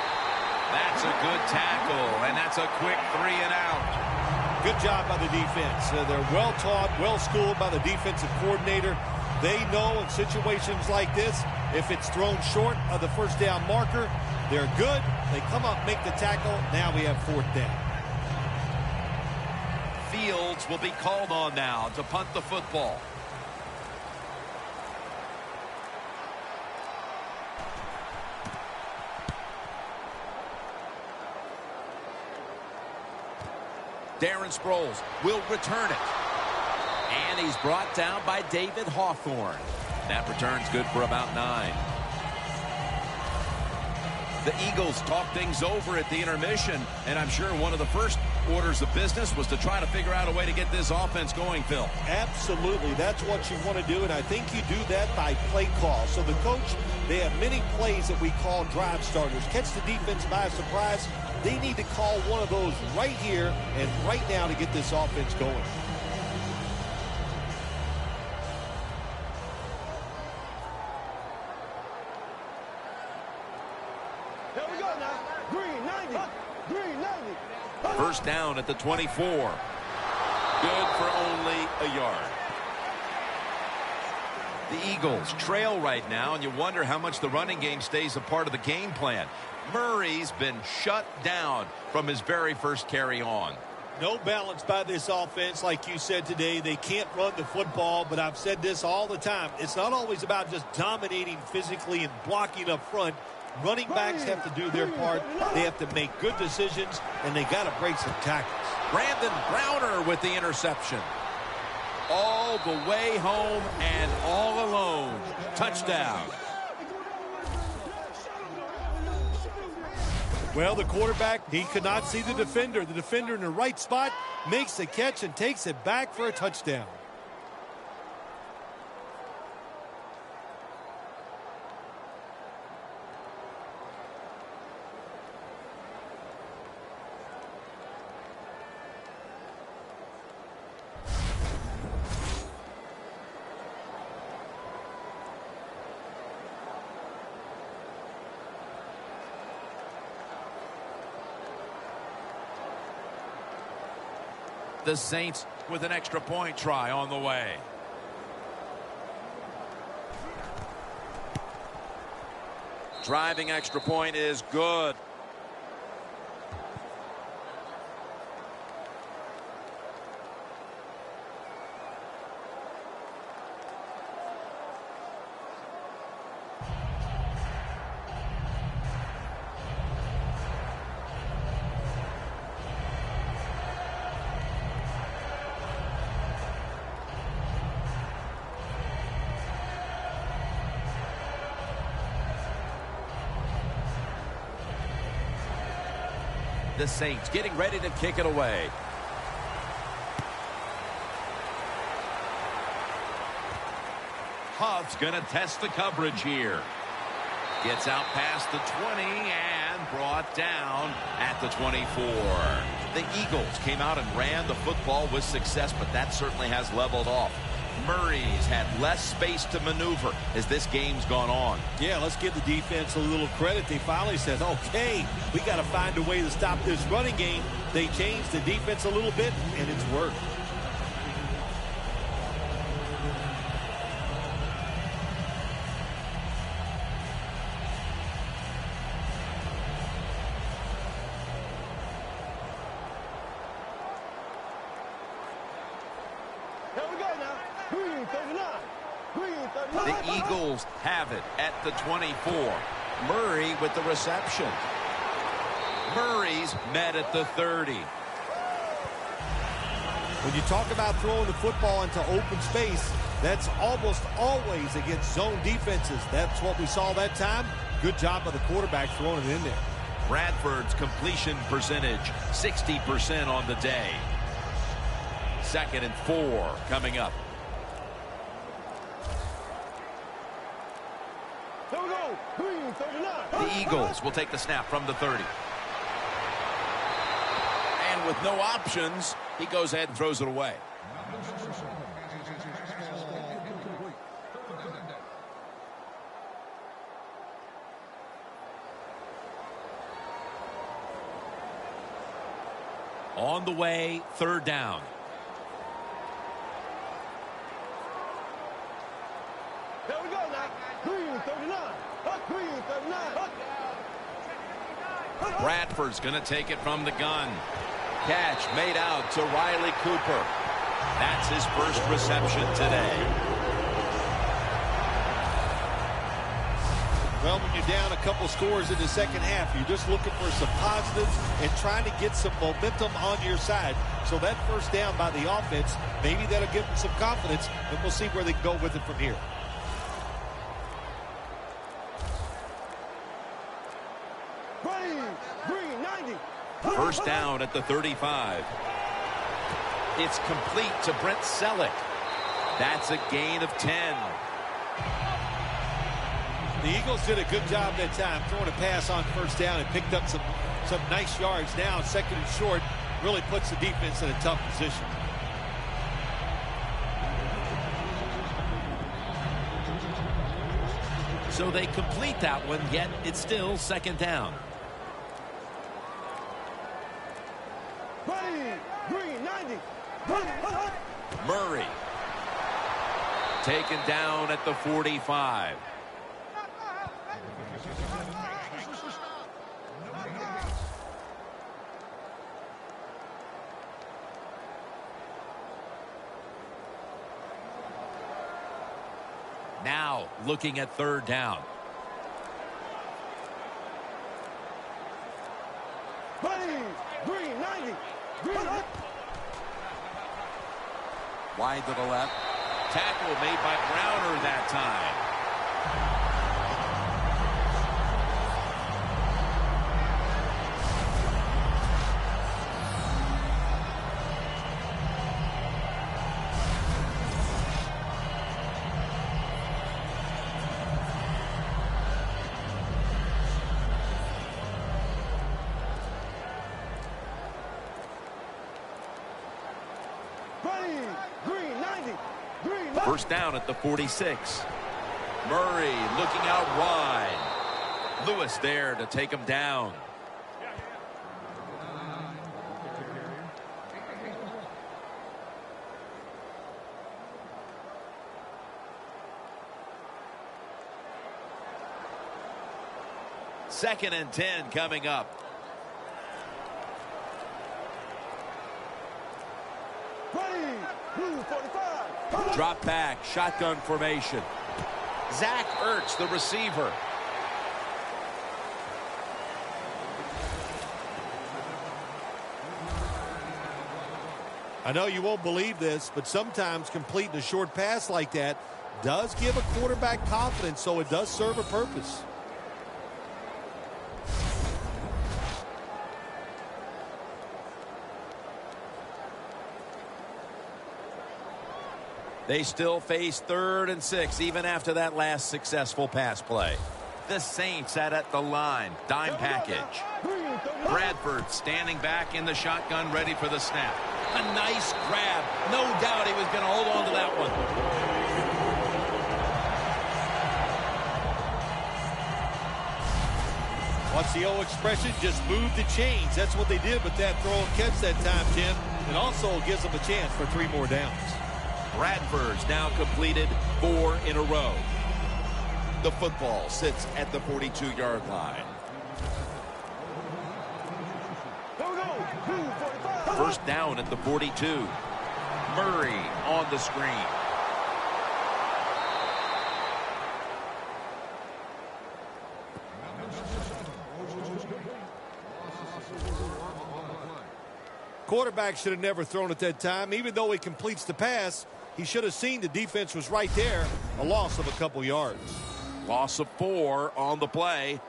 That's a good tackle, and that's a quick 3 and out. Good job by the defense. They're well taught, well schooled by the defensive coordinator. They know in situations like this, if it's thrown short of the first down marker, they're good. They come up, make the tackle. Now we have fourth down. Fields will be called on now to punt the football. Darren Sproles will return it. And he's brought down by David Hawthorne. That return's good for about 9. The Eagles talk things over at the intermission, and I'm sure one of the first orders of business was to try to figure out a way to get this offense going, Phil. Absolutely. That's what you want to do, and I think you do that by play call. So the coach, they have many plays that we call drive starters. Catch the defense by surprise. They need to call one of those right here and right now to get this offense going. Here we go now. Green 90. Green 90. First down at the 24. Good for only a yard. The Eagles trail right now, and you wonder how much the running game stays a part of the game plan. Murray's been shut down from his very first carry on. No balance by this offense, like you said today. They can't run the football, but I've said this all the time. It's not always about just dominating physically and blocking up front. Running backs have to do their part. They have to make good decisions, and they got to break some tackles. Brandon Browner with the interception. All the way home and all alone. Touchdown. Well, the quarterback, he could not see the defender. The defender in the right spot makes the catch and takes it back for a touchdown. The Saints with an extra point try on the way. Driving extra point is good. The Saints getting ready to kick it away. Huff's going to test the coverage here. Gets out past the 20 and brought down at the 24. The Eagles came out and ran the football with success, but that certainly has leveled off. Murray's had less space to maneuver as this game's gone on. Yeah, let's give the defense a little credit. They finally said, okay, we got to find a way to stop this running game. They changed the defense a little bit, and it's worked. The Eagles have it at the 24. Murray with the reception. Murray's met at the 30. When you talk about throwing the football into open space, that's almost always against zone defenses. That's what we saw that time. Good job by the quarterback throwing it in there. Bradford's completion percentage, 60% on the day. 2nd and 4 coming up. Here we go. Green 39. The Eagles will take the snap from the 30. And with no options, he goes ahead and throws it away. On the way, 3rd down. Here we go now. Green 39. Green 39. Bradford's going to take it from the gun. Catch made out to Riley Cooper. That's his first reception today. Well, when you're down a couple scores in the second half, you're just looking for some positives and trying to get some momentum on your side. So that first down by the offense, maybe that'll give them some confidence, and we'll see where they can go with it from here. Green 90. First down at the 35. It's complete to Brent Selleck. That's a gain of 10. The Eagles did a good job that time throwing a pass on first down and picked up some nice yards. Now 2nd and short really puts the defense in a tough position. So they complete that one, yet it's still 2nd down. Green 90. Murray taken down at the 45. Now looking at 3rd down. Green 90. Wide to the left. Tackle made by Browner that time. Green 90. First down at the 46. Murray looking out wide. Lewis there to take him down. Second and 10 coming up. Blue 45. Drop back, shotgun formation. Zach Ertz, the receiver. I know you won't believe this, but sometimes completing a short pass like that does give a quarterback confidence, so it does serve a purpose. They still face 3rd and 6 even after that last successful pass play. The Saints set at the line. Dime package. Bradford standing back in the shotgun, ready for the snap. A nice grab. No doubt he was going to hold on to that one. What's the old expression? Just move the chains. That's what they did with that throw and catch that time, Jim. And also gives them a chance for 3 more downs. Bradford's now completed 4 in a row. The football sits at the 42-yard line. First down at the 42. Murray on the screen. Quarterback should have never thrown at that time. Even though he completes the pass, he should have seen the defense was right there. A loss of a couple yards. Loss of 4 on the play.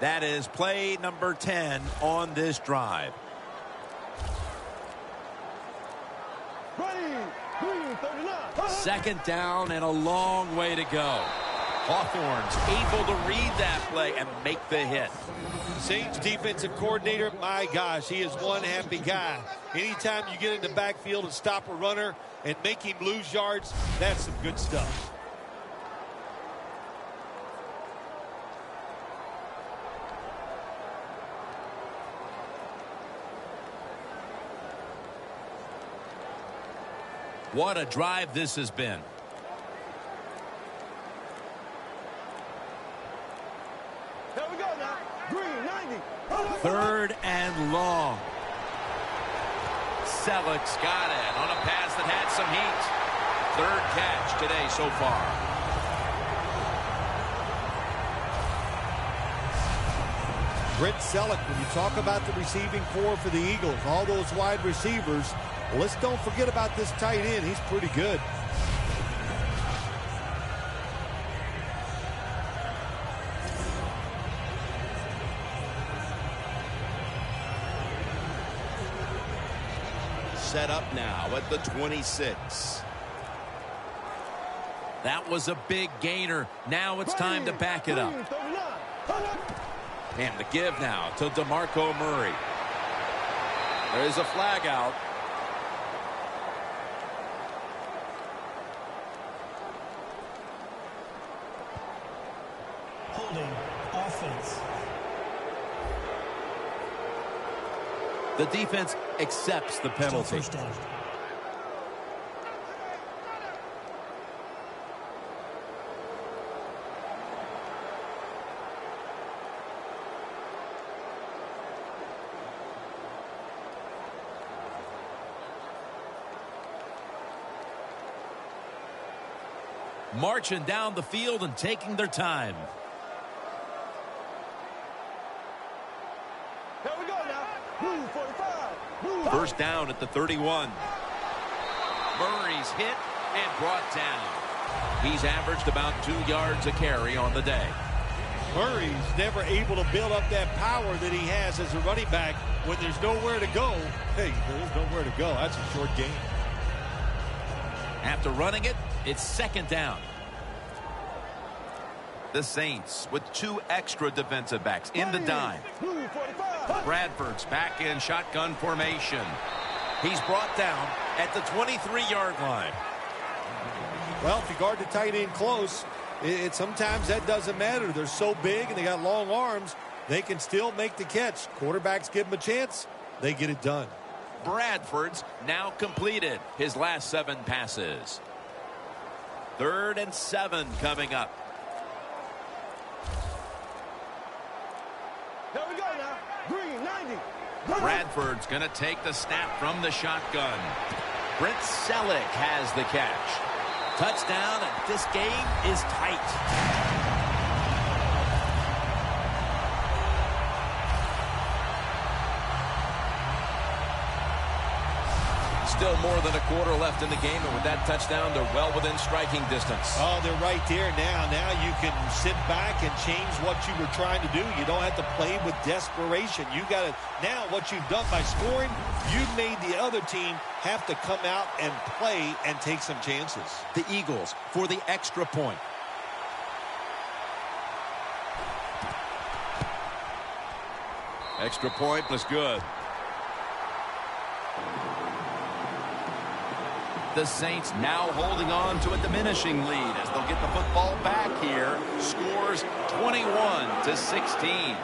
That is play number 10 on this drive. Second down and a long way to go. Hawthorne's able to read that play and make the hit. Saints defensive coordinator, my gosh, he is one happy guy. Anytime you get in the backfield and stop a runner and make him lose yards, that's some good stuff. What a drive this has been. Here we go now. Green 90. 3rd and long. Selleck's got it on a pass that had some heat. 3rd catch today so far. Brent Selleck, when you talk about the receiving core for the Eagles, all those wide receivers, well, let's don't forget about this tight end. He's pretty good. Set up now at the 26. That was a big gainer. Now it's time to back it up. And the give now to DeMarco Murray. There is a flag out. Holding offense. The defense accepts the penalty. Still first down. Marching down the field and taking their time. Here we go now. Blue 45. Blue. First down at the 31. Murray's hit and brought down. He's averaged about 2 yards a carry on the day. Murray's never able to build up that power that he has as a running back when there's nowhere to go. Hey, there's nowhere to go. That's a short game. After running it, it's second down. The Saints with 2 extra defensive backs in the dime. Blue 45. Bradford's back in shotgun formation. He's brought down at the 23-yard line. Well, if you guard the tight end close, sometimes that doesn't matter. They're so big and they got long arms, they can still make the catch. Quarterbacks give them a chance, they get it done. Bradford's now completed his last 7 passes. 3rd and 7 coming up. Here we go now. Green 90. Bradford's going to take the snap from the shotgun. Brent Selleck has the catch. Touchdown, and this game is tight. Still more than a quarter left in the game, and with that touchdown, they're well within striking distance. Oh, they're right there now. Now you can sit back and change what you were trying to do. You don't have to play with desperation. You got to, now what you've done by scoring, you've made the other team have to come out and play and take some chances. The Eagles for the extra point. Extra point was good. The Saints now holding on to a diminishing lead as they'll get the football back here. Scores 21-16.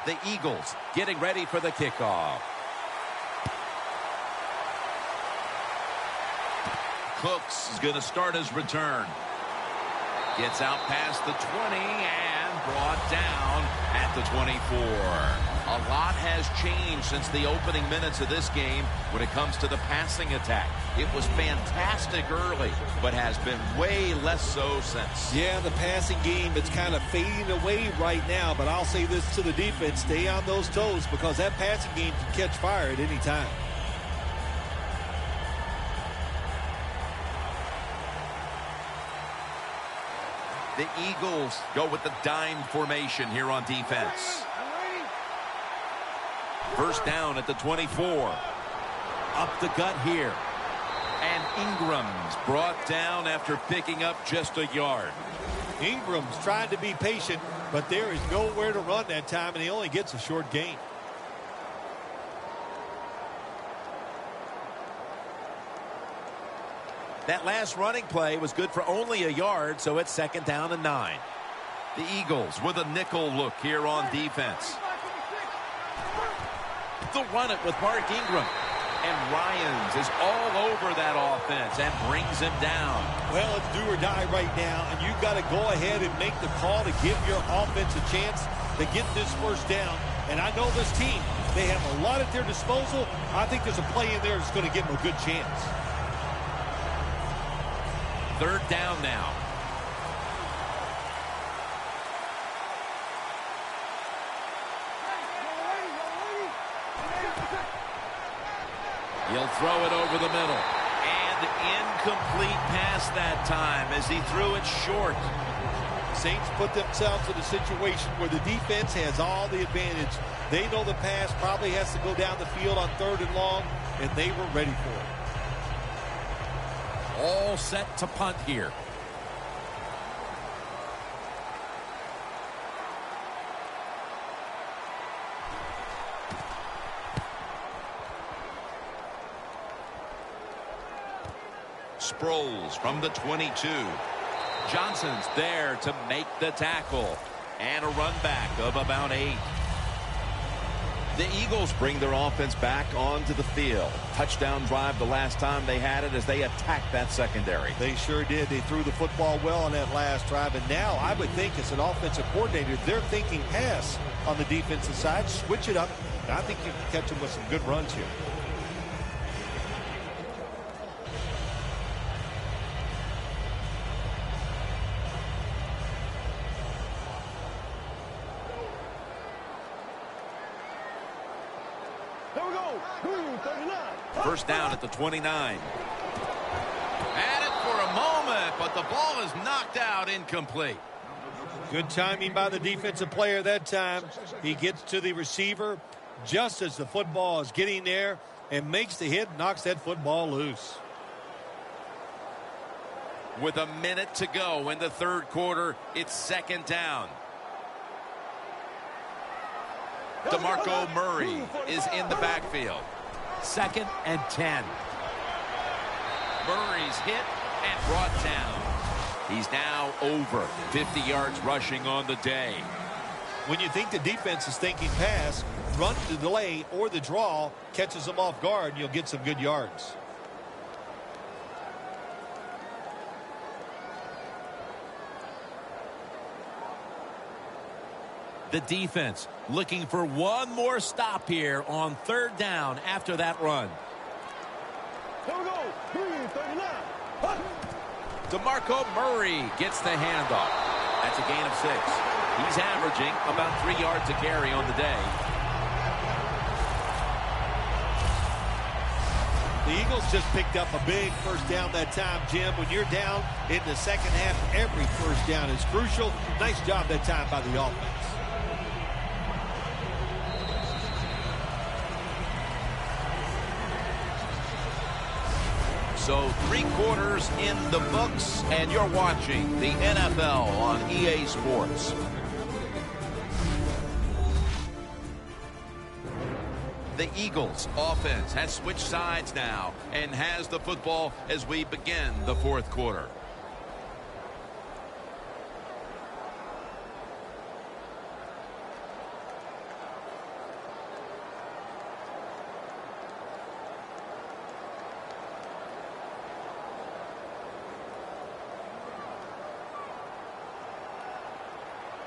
The Eagles getting ready for the kickoff. Cooks is going to start his return. Gets out past the 20 and brought down at the 24. A lot has changed since the opening minutes of this game when it comes to the passing attack. It was fantastic early, but has been way less so since. Yeah, the passing game, it's kind of fading away right now, but I'll say this to the defense, stay on those toes because that passing game can catch fire at any time. The Eagles go with the dime formation here on defense. First down at the 24. Up the gut here. And Ingram's brought down after picking up just a yard. Ingram's trying to be patient, but there is nowhere to run that time, and he only gets a short gain. That last running play was good for only a yard, so it's 2nd down and 9. The Eagles with a nickel look here on defense. They'll run it with Mark Ingram. And Ryans is all over that offense and brings him down. Well, it's do or die right now, and you've got to go ahead and make the call to give your offense a chance to get this first down. And I know this team, they have a lot at their disposal. I think there's a play in there that's going to give them a good chance. 3rd down now. He'll throw it over the middle. And incomplete pass that time as he threw it short. Saints put themselves in a situation where the defense has all the advantage. They know the pass probably has to go down the field on 3rd and long, and they were ready for it. All set to punt here. Sproles from the 22. Johnson's there to make the tackle. And a run back of about 8. The Eagles bring their offense back onto the field. Touchdown drive the last time they had it as they attacked that secondary. They sure did. They threw the football well on that last drive. And now I would think as an offensive coordinator, they're thinking pass on the defensive side. Switch it up. And I think you can catch them with some good runs here. First down at the 29. Had it for a moment, but the ball is knocked out, incomplete. Good timing by the defensive player that time. He gets to the receiver just as the football is getting there and makes the hit, knocks that football loose. With a minute to go in the 3rd quarter, it's 2nd down. DeMarco Murray is in the backfield. 2nd and 10. Murray's hit and brought down. He's now over 50 yards rushing on the day. When you think the defense is thinking pass, run the delay or the draw catches them off guard, and you'll get some good yards. The defense looking for one more stop here on third down after that run. Here we go. Green 39. DeMarco Murray gets the handoff. That's a gain of 6. He's averaging about 3 yards a carry on the day. The Eagles just picked up a big first down that time, Jim. When you're down in the second half, every first down is crucial. Nice job that time by the offense. So 3 quarters in the books, and you're watching the NFL on EA Sports. The Eagles offense has switched sides now and has the football as we begin the fourth quarter.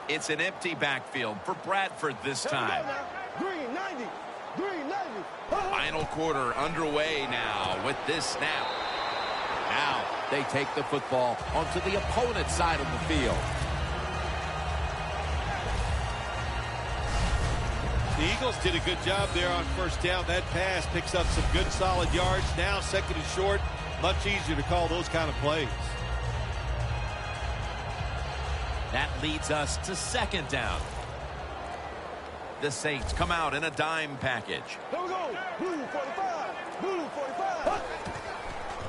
It's an empty backfield for Bradford this time. Green 90. Green 90. Final quarter underway now with this snap. Now they take the football onto the opponent's side of the field. The Eagles did a good job there on first down. That pass picks up some good solid yards. Now second and short, much easier to call those kind of plays. That leads us to second down. The Saints come out in a dime package. Here we go. Blue 45. Blue 45.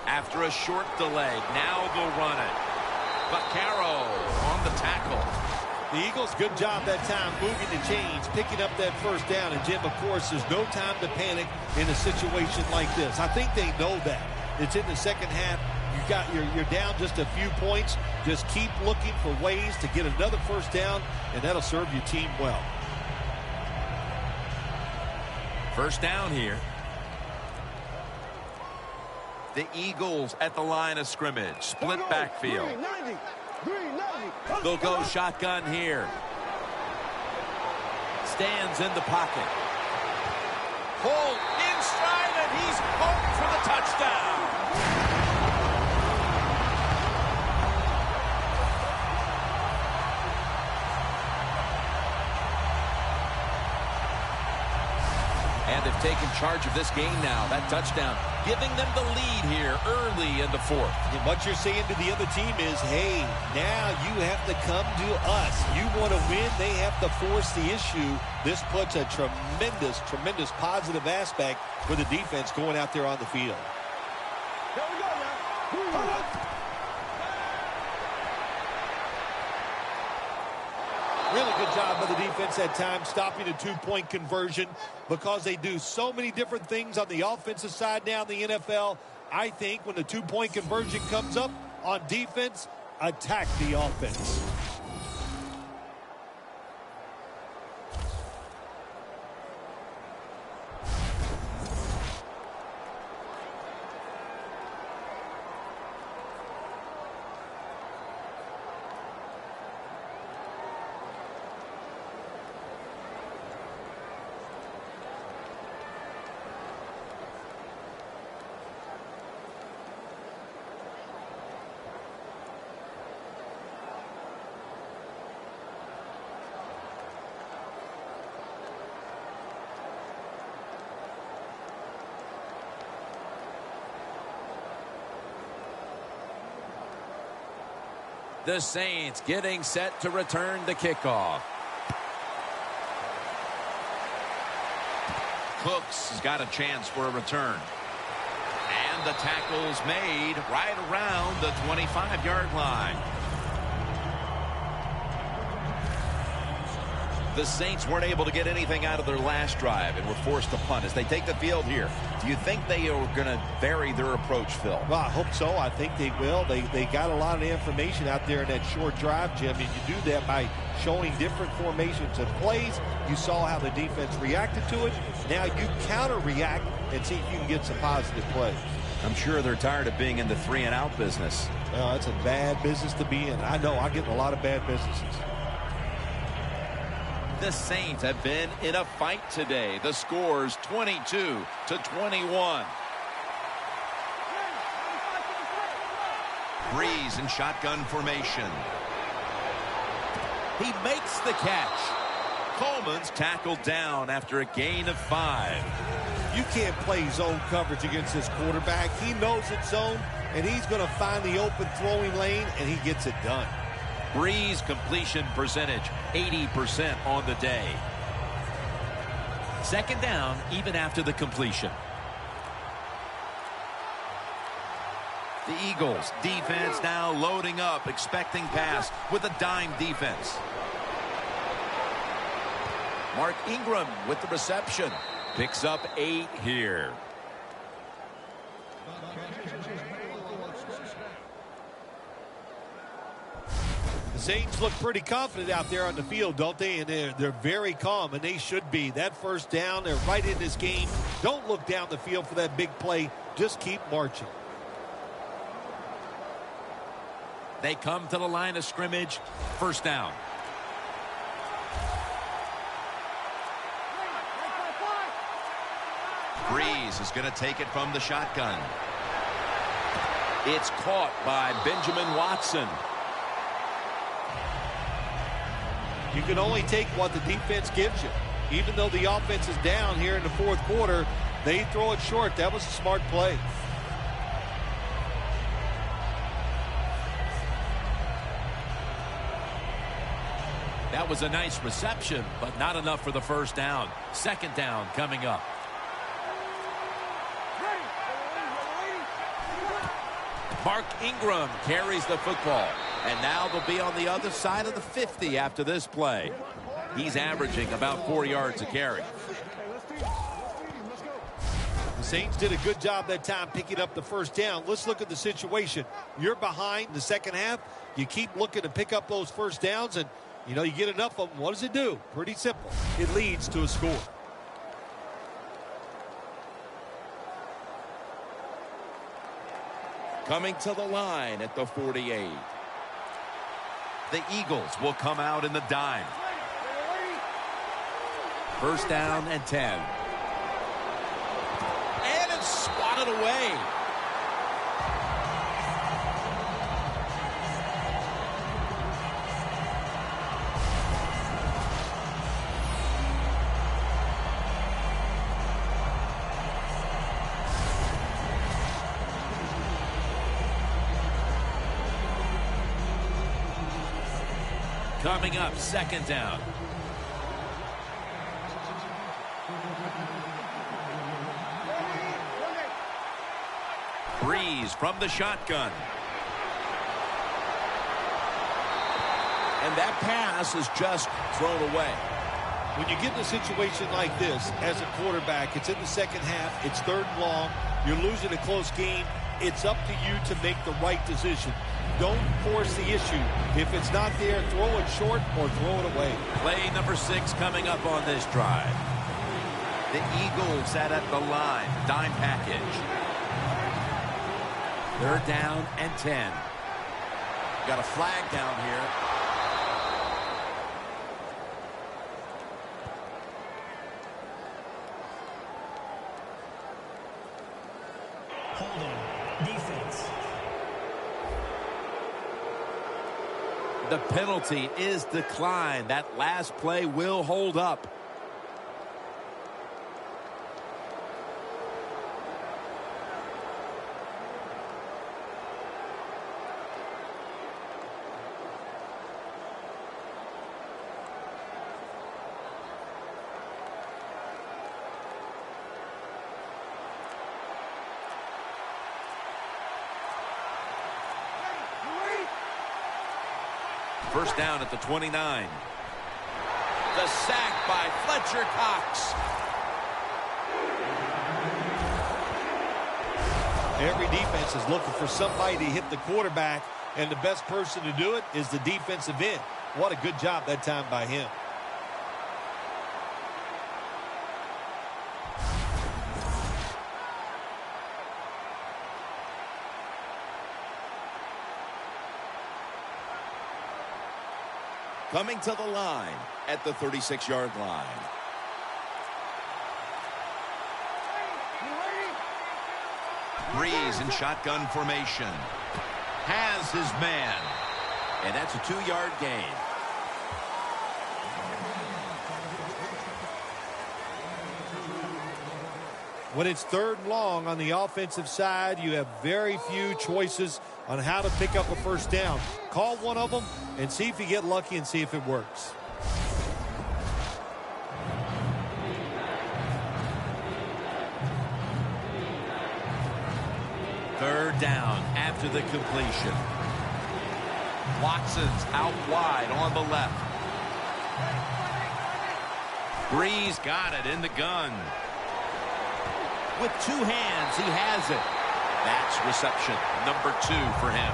After a short delay, now they'll run it. Vaccaro on the tackle. The Eagles, good job that time moving the chains, picking up that first down. And, Jim, of course, there's no time to panic in a situation like this. I think they know that. It's in the second half. You're down just a few points. Just keep looking for ways to get another first down, and that'll serve your team well. First down here. The Eagles at the line of scrimmage. Split backfield. Green 90. Green 90. They'll go shotgun here. Stands in the pocket. Pull in stride, and he's home for the touchdown. And they've taken charge of this game now. That touchdown giving them the lead here early in the fourth. And what you're saying to the other team is, hey, now you have to come to us. You want to win, they have to force the issue. This puts a tremendous, tremendous positive aspect for the defense going out there on the field. Here we go now. Really good job by the defense that time, stopping a two-point conversion, because they do so many different things on the offensive side now in the NFL. I think when the two-point conversion comes up on defense, attack the offense. The Saints getting set to return the kickoff. Cooks has got a chance for a return. And the tackle's made right around the 25-yard line. The Saints weren't able to get anything out of their last drive and were forced to punt as they take the field here. Do you think they are going to vary their approach, Phil? Well, I hope so. I think they will. They got a lot of information out there in that short drive, Jim, and you do that by showing different formations and plays. You saw how the defense reacted to it. Now you counter-react and see if you can get some positive plays. I'm sure they're tired of being in the 3-and-out business. Well, it's a bad business to be in. I know. I get in a lot of bad businesses. The Saints have been in a fight today. The score's 22-21. Breeze in shotgun formation. He makes the catch. Coleman's tackled down after a gain of 5. You can't play zone coverage against this quarterback. He knows it's zone, and he's going to find the open throwing lane, and he gets it done. Breeze completion percentage, 80% on the day. Second down, even after the completion. The Eagles defense now loading up, expecting pass with a dime defense. Mark Ingram with the reception. Picks up 8 here. The Saints look pretty confident out there on the field, don't they? And they're very calm, and they should be. That first down, they're right in this game. Don't look down the field for that big play. Just keep marching. They come to the line of scrimmage. First down. Breeze is going to take it from the shotgun. It's caught by Benjamin Watson. You can only take what the defense gives you. Even though the offense is down here in the fourth quarter, they throw it short. That was a smart play. That was a nice reception, but not enough for the first down. Second down coming up. Mark Ingram carries the football. And now they'll be on the other side of the 50 after this play. He's averaging about 4 yards a carry. The Saints did a good job that time picking up the first down. Let's look at the situation. You're behind the second half. You keep looking to pick up those first downs, and you know you get enough of them. What does it do? Pretty simple. It leads to a score. Coming to the line at the 48. The Eagles will come out in the dime. First down and 10. And it's swatted away. Coming up, second down. Breeze from the shotgun. And that pass is just thrown away. When you get in a situation like this, as a quarterback, it's in the second half, it's third and long, you're losing a close game, it's up to you to make the right decision. Don't force the issue. If it's not there, throw it short or throw it away. Play number 6 coming up on this drive. The Eagles set at the line. Dime package. Third down and 10. Got a flag down here. Holding. Defense. The penalty is declined. That last play will hold up. First down at the 29. The sack by Fletcher Cox. Every defense is looking for somebody to hit the quarterback, and the best person to do it is the defensive end. What a good job that time by him. Coming to the line, at the 36-yard line. Breeze in shotgun formation. Has his man. And that's a 2-yard gain. When it's 3rd and long on the offensive side, you have very few choices on how to pick up a first down. Call one of them and see if you get lucky and see if it works. Third down after the completion. Watson's out wide on the left. Breeze got it in the gun. With 2 hands, he has it. That's reception number 2 for him.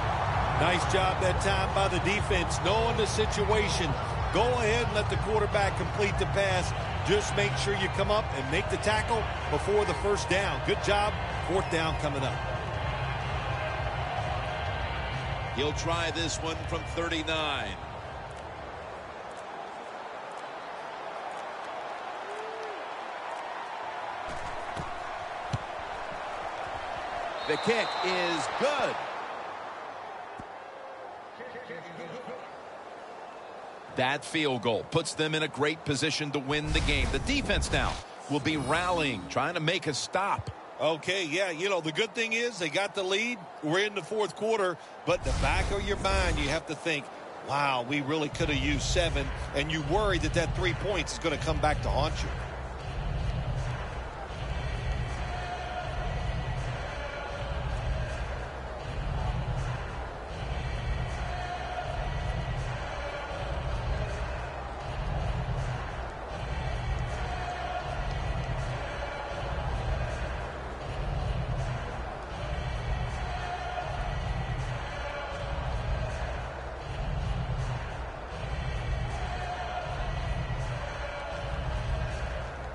Nice job that time by the defense, knowing the situation. Go ahead and let the quarterback complete the pass. Just make sure you come up and make the tackle before the first down. Good job. 4th down coming up. He'll try this one from 39. The kick is good. That field goal puts them in a great position to win the game. The defense now will be rallying, trying to make a stop. Okay, yeah, you know, the good thing is they got the lead. We're in the 4th quarter, but in the back of your mind, you have to think, wow, we really could have used 7, and you worry that that 3 points is going to come back to haunt you.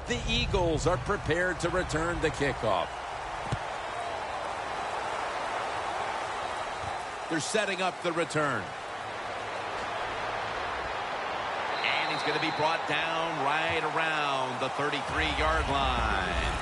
The Eagles are prepared to return the kickoff. They're setting up the return. And he's going to be brought down right around the 33-yard line.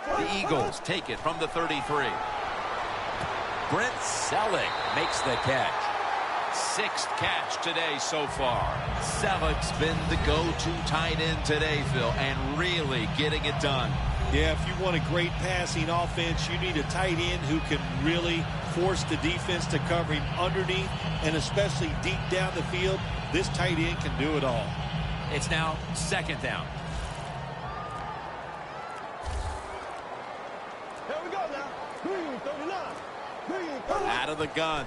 The Eagles take it from the 33. Brent Selleck makes the catch. 6th catch today so far. Selleck's been the go-to tight end today, Phil, and really getting it done. Yeah, if you want a great passing offense, you need a tight end who can really force the defense to cover him underneath and especially deep down the field. This tight end can do it all. It's now 2nd down. Here we go now. Green 39. Green 39. Out of the gun.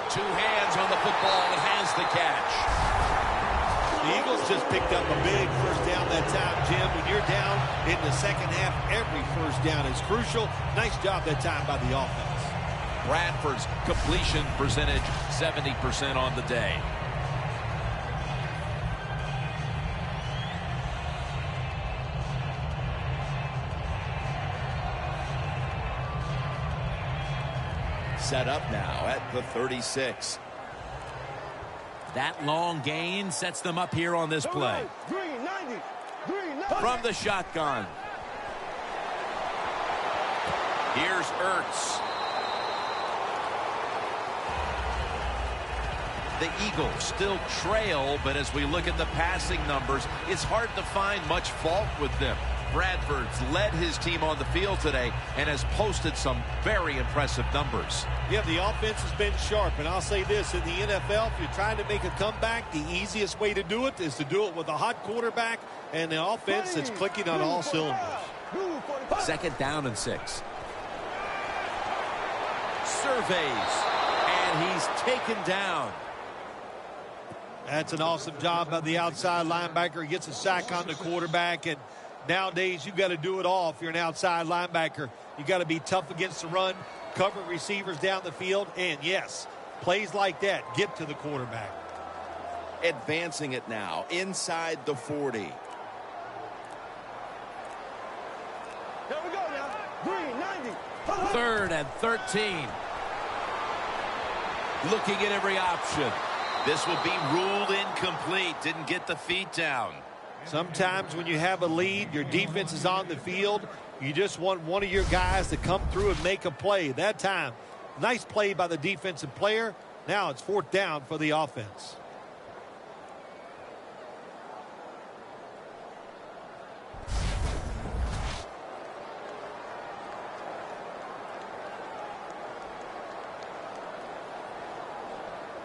2 hands on the football and has the catch. The Eagles just picked up a big first down that time, Jim. When you're down in the second half, every first down is crucial. Nice job that time by the offense. Bradford's completion percentage 70% on the day. Set up now at the 36. That long gain sets them up here on this play. Green 90. Green 90. From the shotgun. Here's Ertz. The Eagles still trail, but as we look at the passing numbers, it's hard to find much fault with them. Bradford's led his team on the field today and has posted some very impressive numbers. Yeah, the offense has been sharp, and I'll say this, in the NFL, if you're trying to make a comeback, the easiest way to do it is to do it with a hot quarterback and the offense that's clicking on all cylinders. 2nd down and 6. surveys, and he's taken down. That's an awesome job by the outside linebacker. He gets a sack on the quarterback, and nowadays you've got to do it all if you're an outside linebacker. You've got to be tough against the run, cover receivers down the field, and yes, plays like that get to the quarterback. Advancing it now inside the 40. Here we go now. Green, 90. 3rd and 13. Looking at every option. This will be ruled incomplete. Didn't get the feet down. Sometimes when you have a lead, your defense is on the field. You just want one of your guys to come through and make a play. That time, nice play by the defensive player. Now it's 4th down for the offense.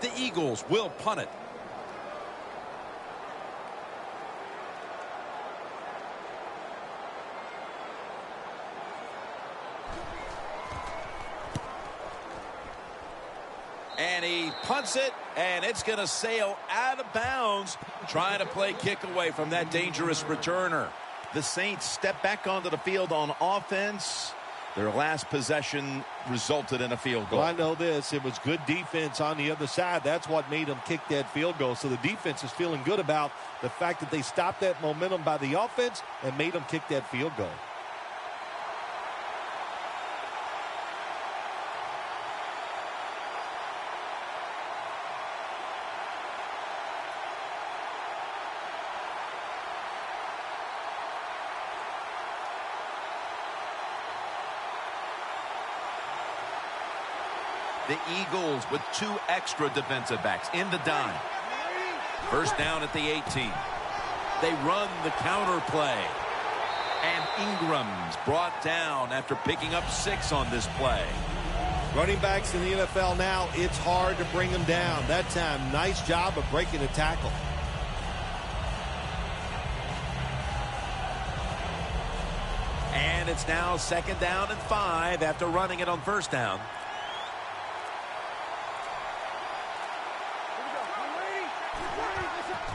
The Eagles will punt it. And he punts it, and it's going to sail out of bounds, trying to play kick away from that dangerous returner. The Saints step back onto the field on offense. Their last possession resulted in a field goal. Well, I know this. It was good defense on the other side. That's what made them kick that field goal. So the defense is feeling good about the fact that they stopped that momentum by the offense and made them kick that field goal. The Eagles with 2 extra defensive backs in the dime. 1st down at the 18. They run the counter play. And Ingram's brought down after picking up 6 on this play. Running backs in the NFL now, it's hard to bring them down. That time, nice job of breaking a tackle. And it's now 2nd down and 5 after running it on 1st down.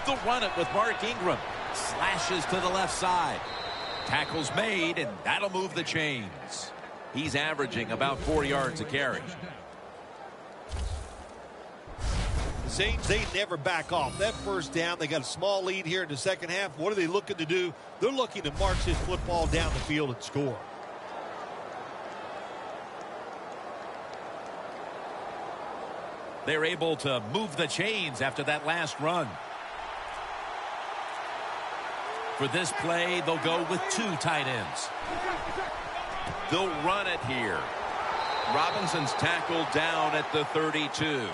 They'll run it with Mark Ingram. Slashes to the left side. Tackles made, and that'll move the chains. He's averaging about 4 yards a carry. The Saints, they never back off. That 1st down, they got a small lead here in the 2nd half. What are they looking to do? They're looking to march this football down the field and score. They're able to move the chains after that last run. For this play, they'll go with 2 tight ends. They'll run it here. Robinson's tackled down at the 32.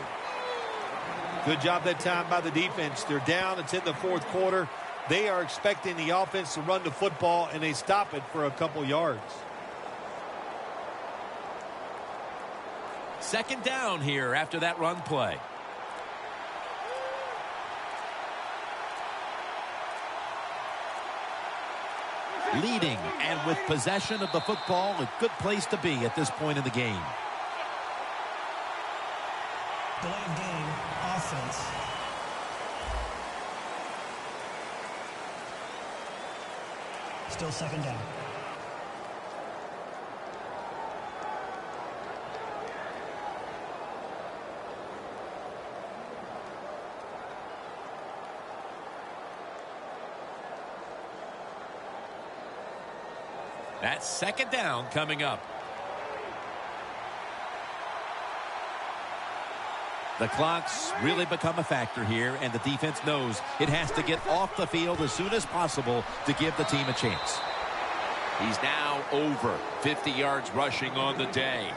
Good job that time by the defense. They're down. It's in the 4th quarter. They are expecting the offense to run the football, and they stop it for a couple yards. 2nd down here after that run play. Leading and with possession of the football, a good place to be at this point in the game. Delay of game, offense. Still 2nd down. That's 2nd down coming up. The clock's really become a factor here, and the defense knows it has to get off the field as soon as possible to give the team a chance. He's now over 50 yards rushing on the day.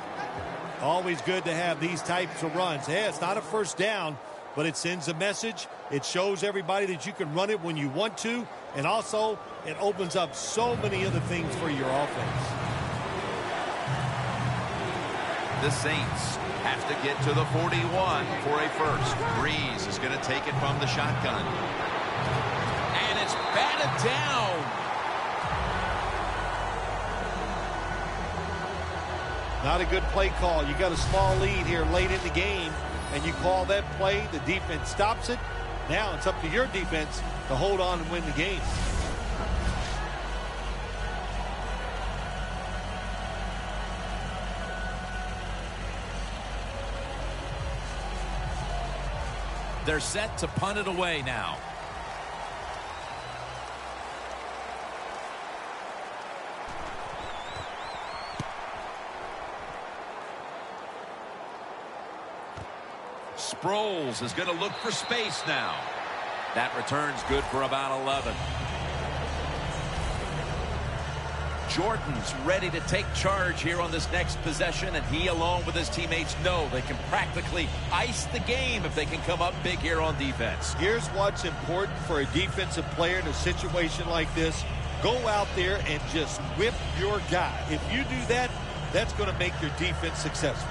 Always good to have these types of runs. Hey, it's not a 1st down, but it sends a message. It shows everybody that you can run it when you want to, and also it opens up so many other things for your offense. The Saints have to get to the 41 for a 1st. Breeze is going to take it from the shotgun. And it's batted down. Not a good play call. You got a small lead here late in the game, and you call that play. The defense stops it. Now it's up to your defense to hold on and win the game. They're set to punt it away now. Sproles is going to look for space now. That return's good for about 11. Jordan's ready to take charge here on this next possession, and he, along with his teammates, know they can practically ice the game if they can come up big here on defense. Here's what's important for a defensive player in a situation like this. Go out there and just whip your guy. If you do that, that's going to make your defense successful.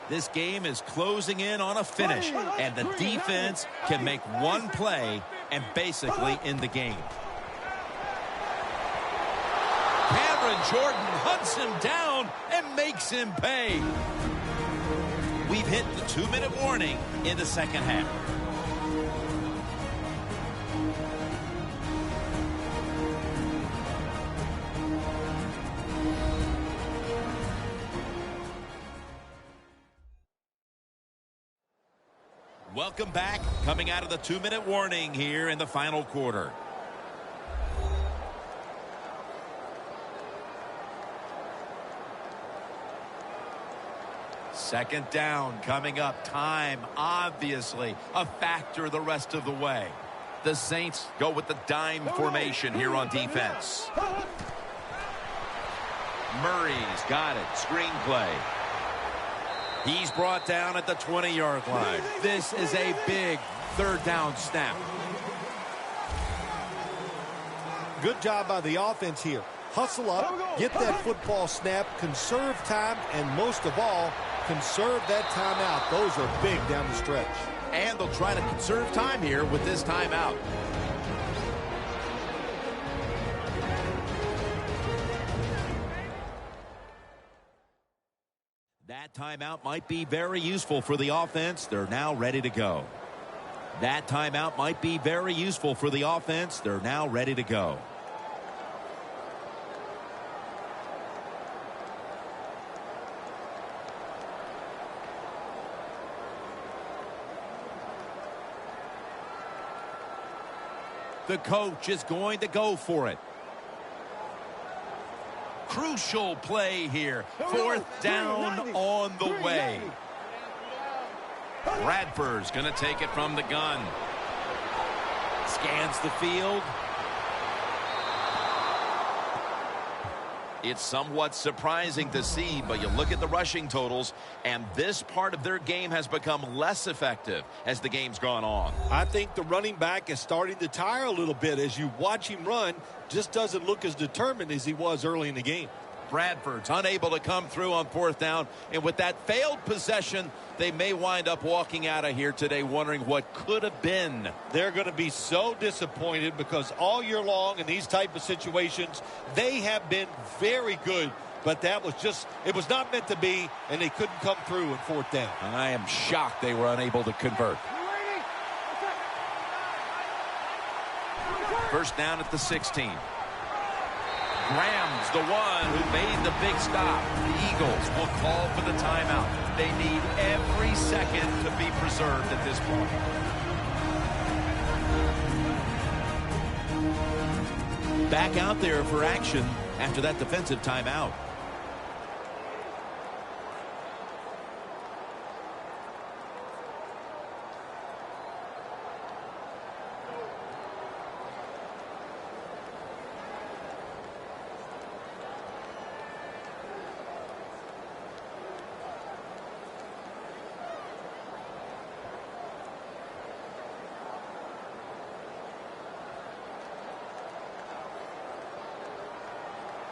This game is closing in on a finish, and the defense can make one play and basically end the game. Cameron Jordan hunts him down and makes him pay. We've hit the 2-minute warning in the second half. Welcome back, coming out of the 2-minute warning here in the final quarter. Second down coming up. Time, obviously, a factor the rest of the way. The Saints go with the dime formation here on defense. Murray's got it. Screenplay. He's brought down at the 20-yard line. This is a big third down snap. Good job by the offense here. Hustle up, get that football snap, conserve time, and most of all, conserve that timeout. Those are big down the stretch. And they'll try to conserve time here with this timeout. That timeout might be very useful for the offense. They're now ready to go. That timeout might be very useful for the offense. They're now ready to go. The coach is going to go for it. Crucial play here. Fourth down on the way. Bradford's going to take it from the gun. Scans the field. It's somewhat surprising to see, but you look at the rushing totals, and this part of their game has become less effective as the game's gone on. I think the running back is starting to tire a little bit. As you watch him run, just doesn't look as determined as he was early in the game. Bradford's unable to come through on fourth down, and with that failed possession, they may wind up walking out of here today wondering what could have been. They're going to be so disappointed because all year long in these type of situations, they have been very good, but that was just, it was not meant to be, and they couldn't come through in fourth down. I am shocked they were unable to convert. First down at the 16. Graham's the one who made the big stop. The Eagles will call for the timeout. They need every second to be preserved at this point. Back out there for action after that defensive timeout.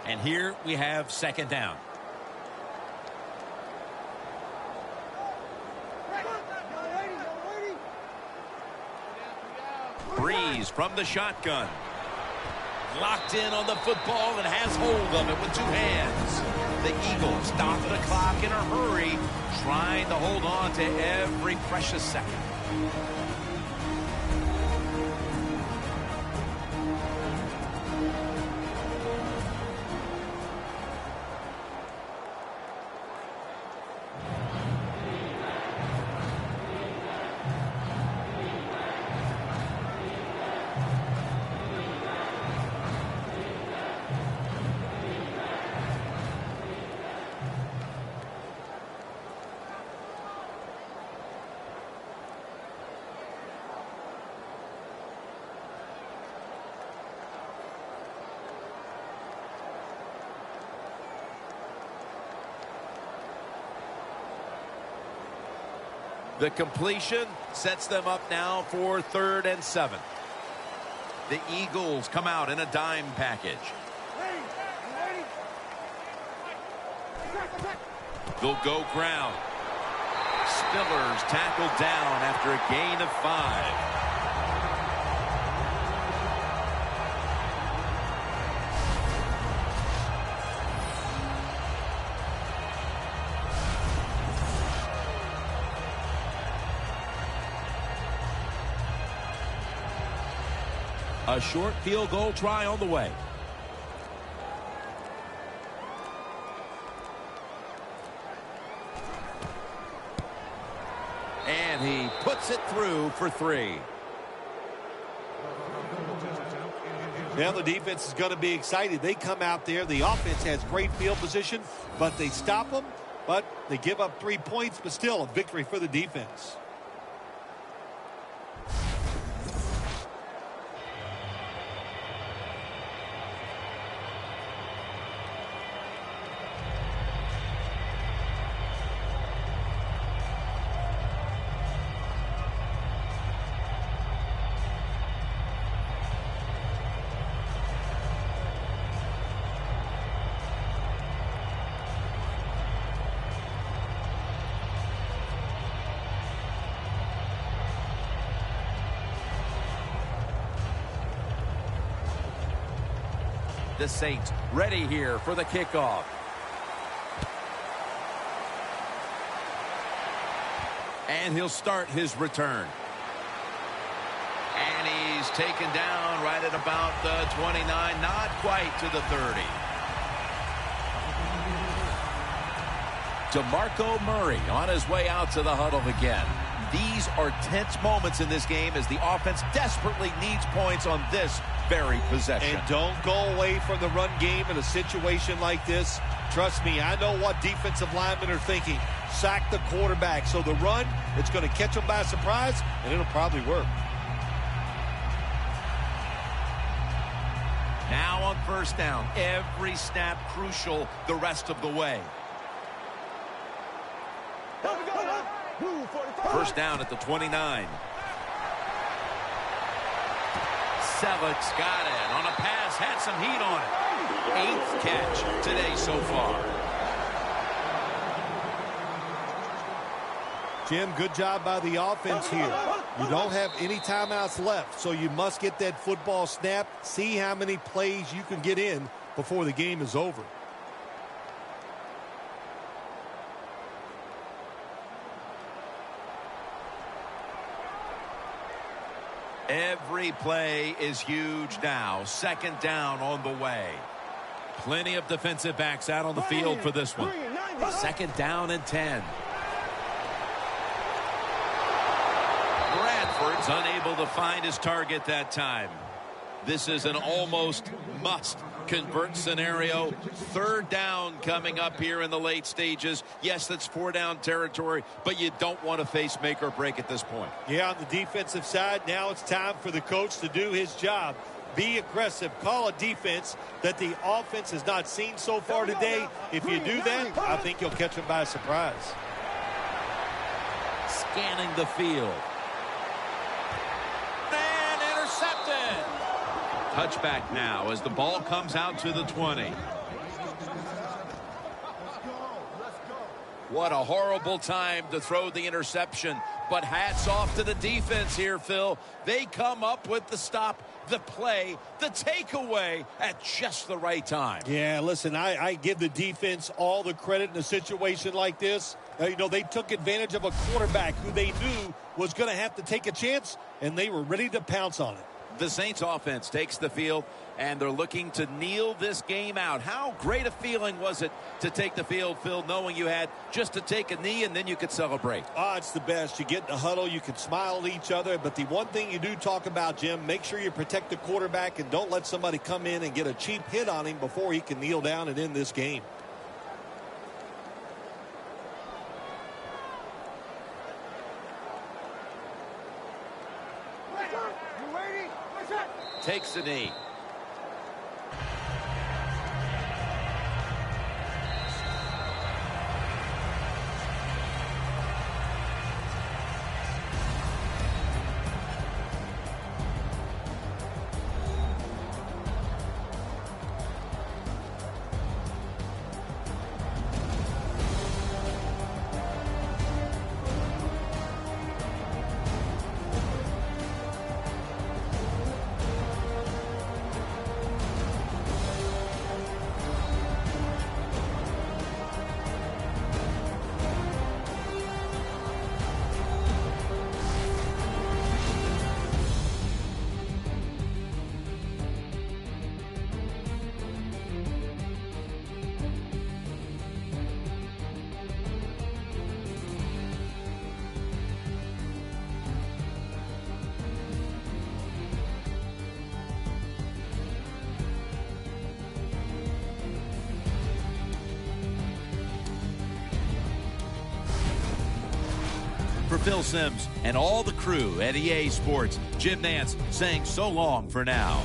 And here we have second down. knees from the shotgun. Locked in on the football and has hold of it with two hands. The Eagles stop the clock in a hurry, trying to hold on to every precious second. The completion sets them up now for 3rd and 7. The Eagles come out in a dime package. They'll go ground. Spillers tackled down after a gain of 5. A short field goal try on the way. And he puts it through for 3. Now the defense is going to be excited. They come out there. The offense has great field position, but they stop them. But they give up 3 points, but still a victory for the defense. The Saints ready here for the kickoff. And he'll start his return. And he's taken down right at about the 29, not quite to the 30. DeMarco Murray on his way out to the huddle again. These are tense moments in this game as the offense desperately needs points on this very possession. And don't go away from the run game in a situation like this. Trust me, I know what defensive linemen are thinking. Sack the quarterback. So the run, it's going to catch them by surprise, and it'll probably work. Now on 1st down, every snap crucial the rest of the way. 1st down at the 29. Selig's got it on a pass, had some heat on it. 8th catch today so far. Jim, good job by the offense here. You don't have any timeouts left, so you must get that football snapped. See how many plays you can get in before the game is over. Every play is huge now. 2nd down on the way. Plenty of defensive backs out on the field for this one. 2nd down and 10. Bradford's unable to find his target that time. This is an almost must-convert scenario. 3rd down coming up here in the late stages. Yes, that's 4-down territory, but you don't want to face make or break at this point. Yeah, on the defensive side, now it's time for the coach to do his job. Be aggressive. Call a defense that the offense has not seen so far today. If you do that, I think you'll catch them by surprise. Scanning the field. And intercepted. Touchback now as the ball comes out to the 20. What a horrible time to throw the interception. But hats off to the defense here, Phil. They come up with the stop, the play, the takeaway at just the right time. Yeah, listen, I give the defense all the credit in a situation like this. You know, they took advantage of a quarterback who they knew was going to have to take a chance, and they were ready to pounce on it. The Saints offense takes the field, and they're looking to kneel this game out. How great a feeling was it to take the field, Phil, knowing you had just to take a knee and then you could celebrate? It's the best. You get in the huddle, you can smile at each other, but the one thing you do talk about, Jim, make sure you protect the quarterback and don't let somebody come in and get a cheap hit on him before he can kneel down and end this game. Takes the knee. For Phil Simms and all the crew at EA Sports, Jim Nantz saying so long for now.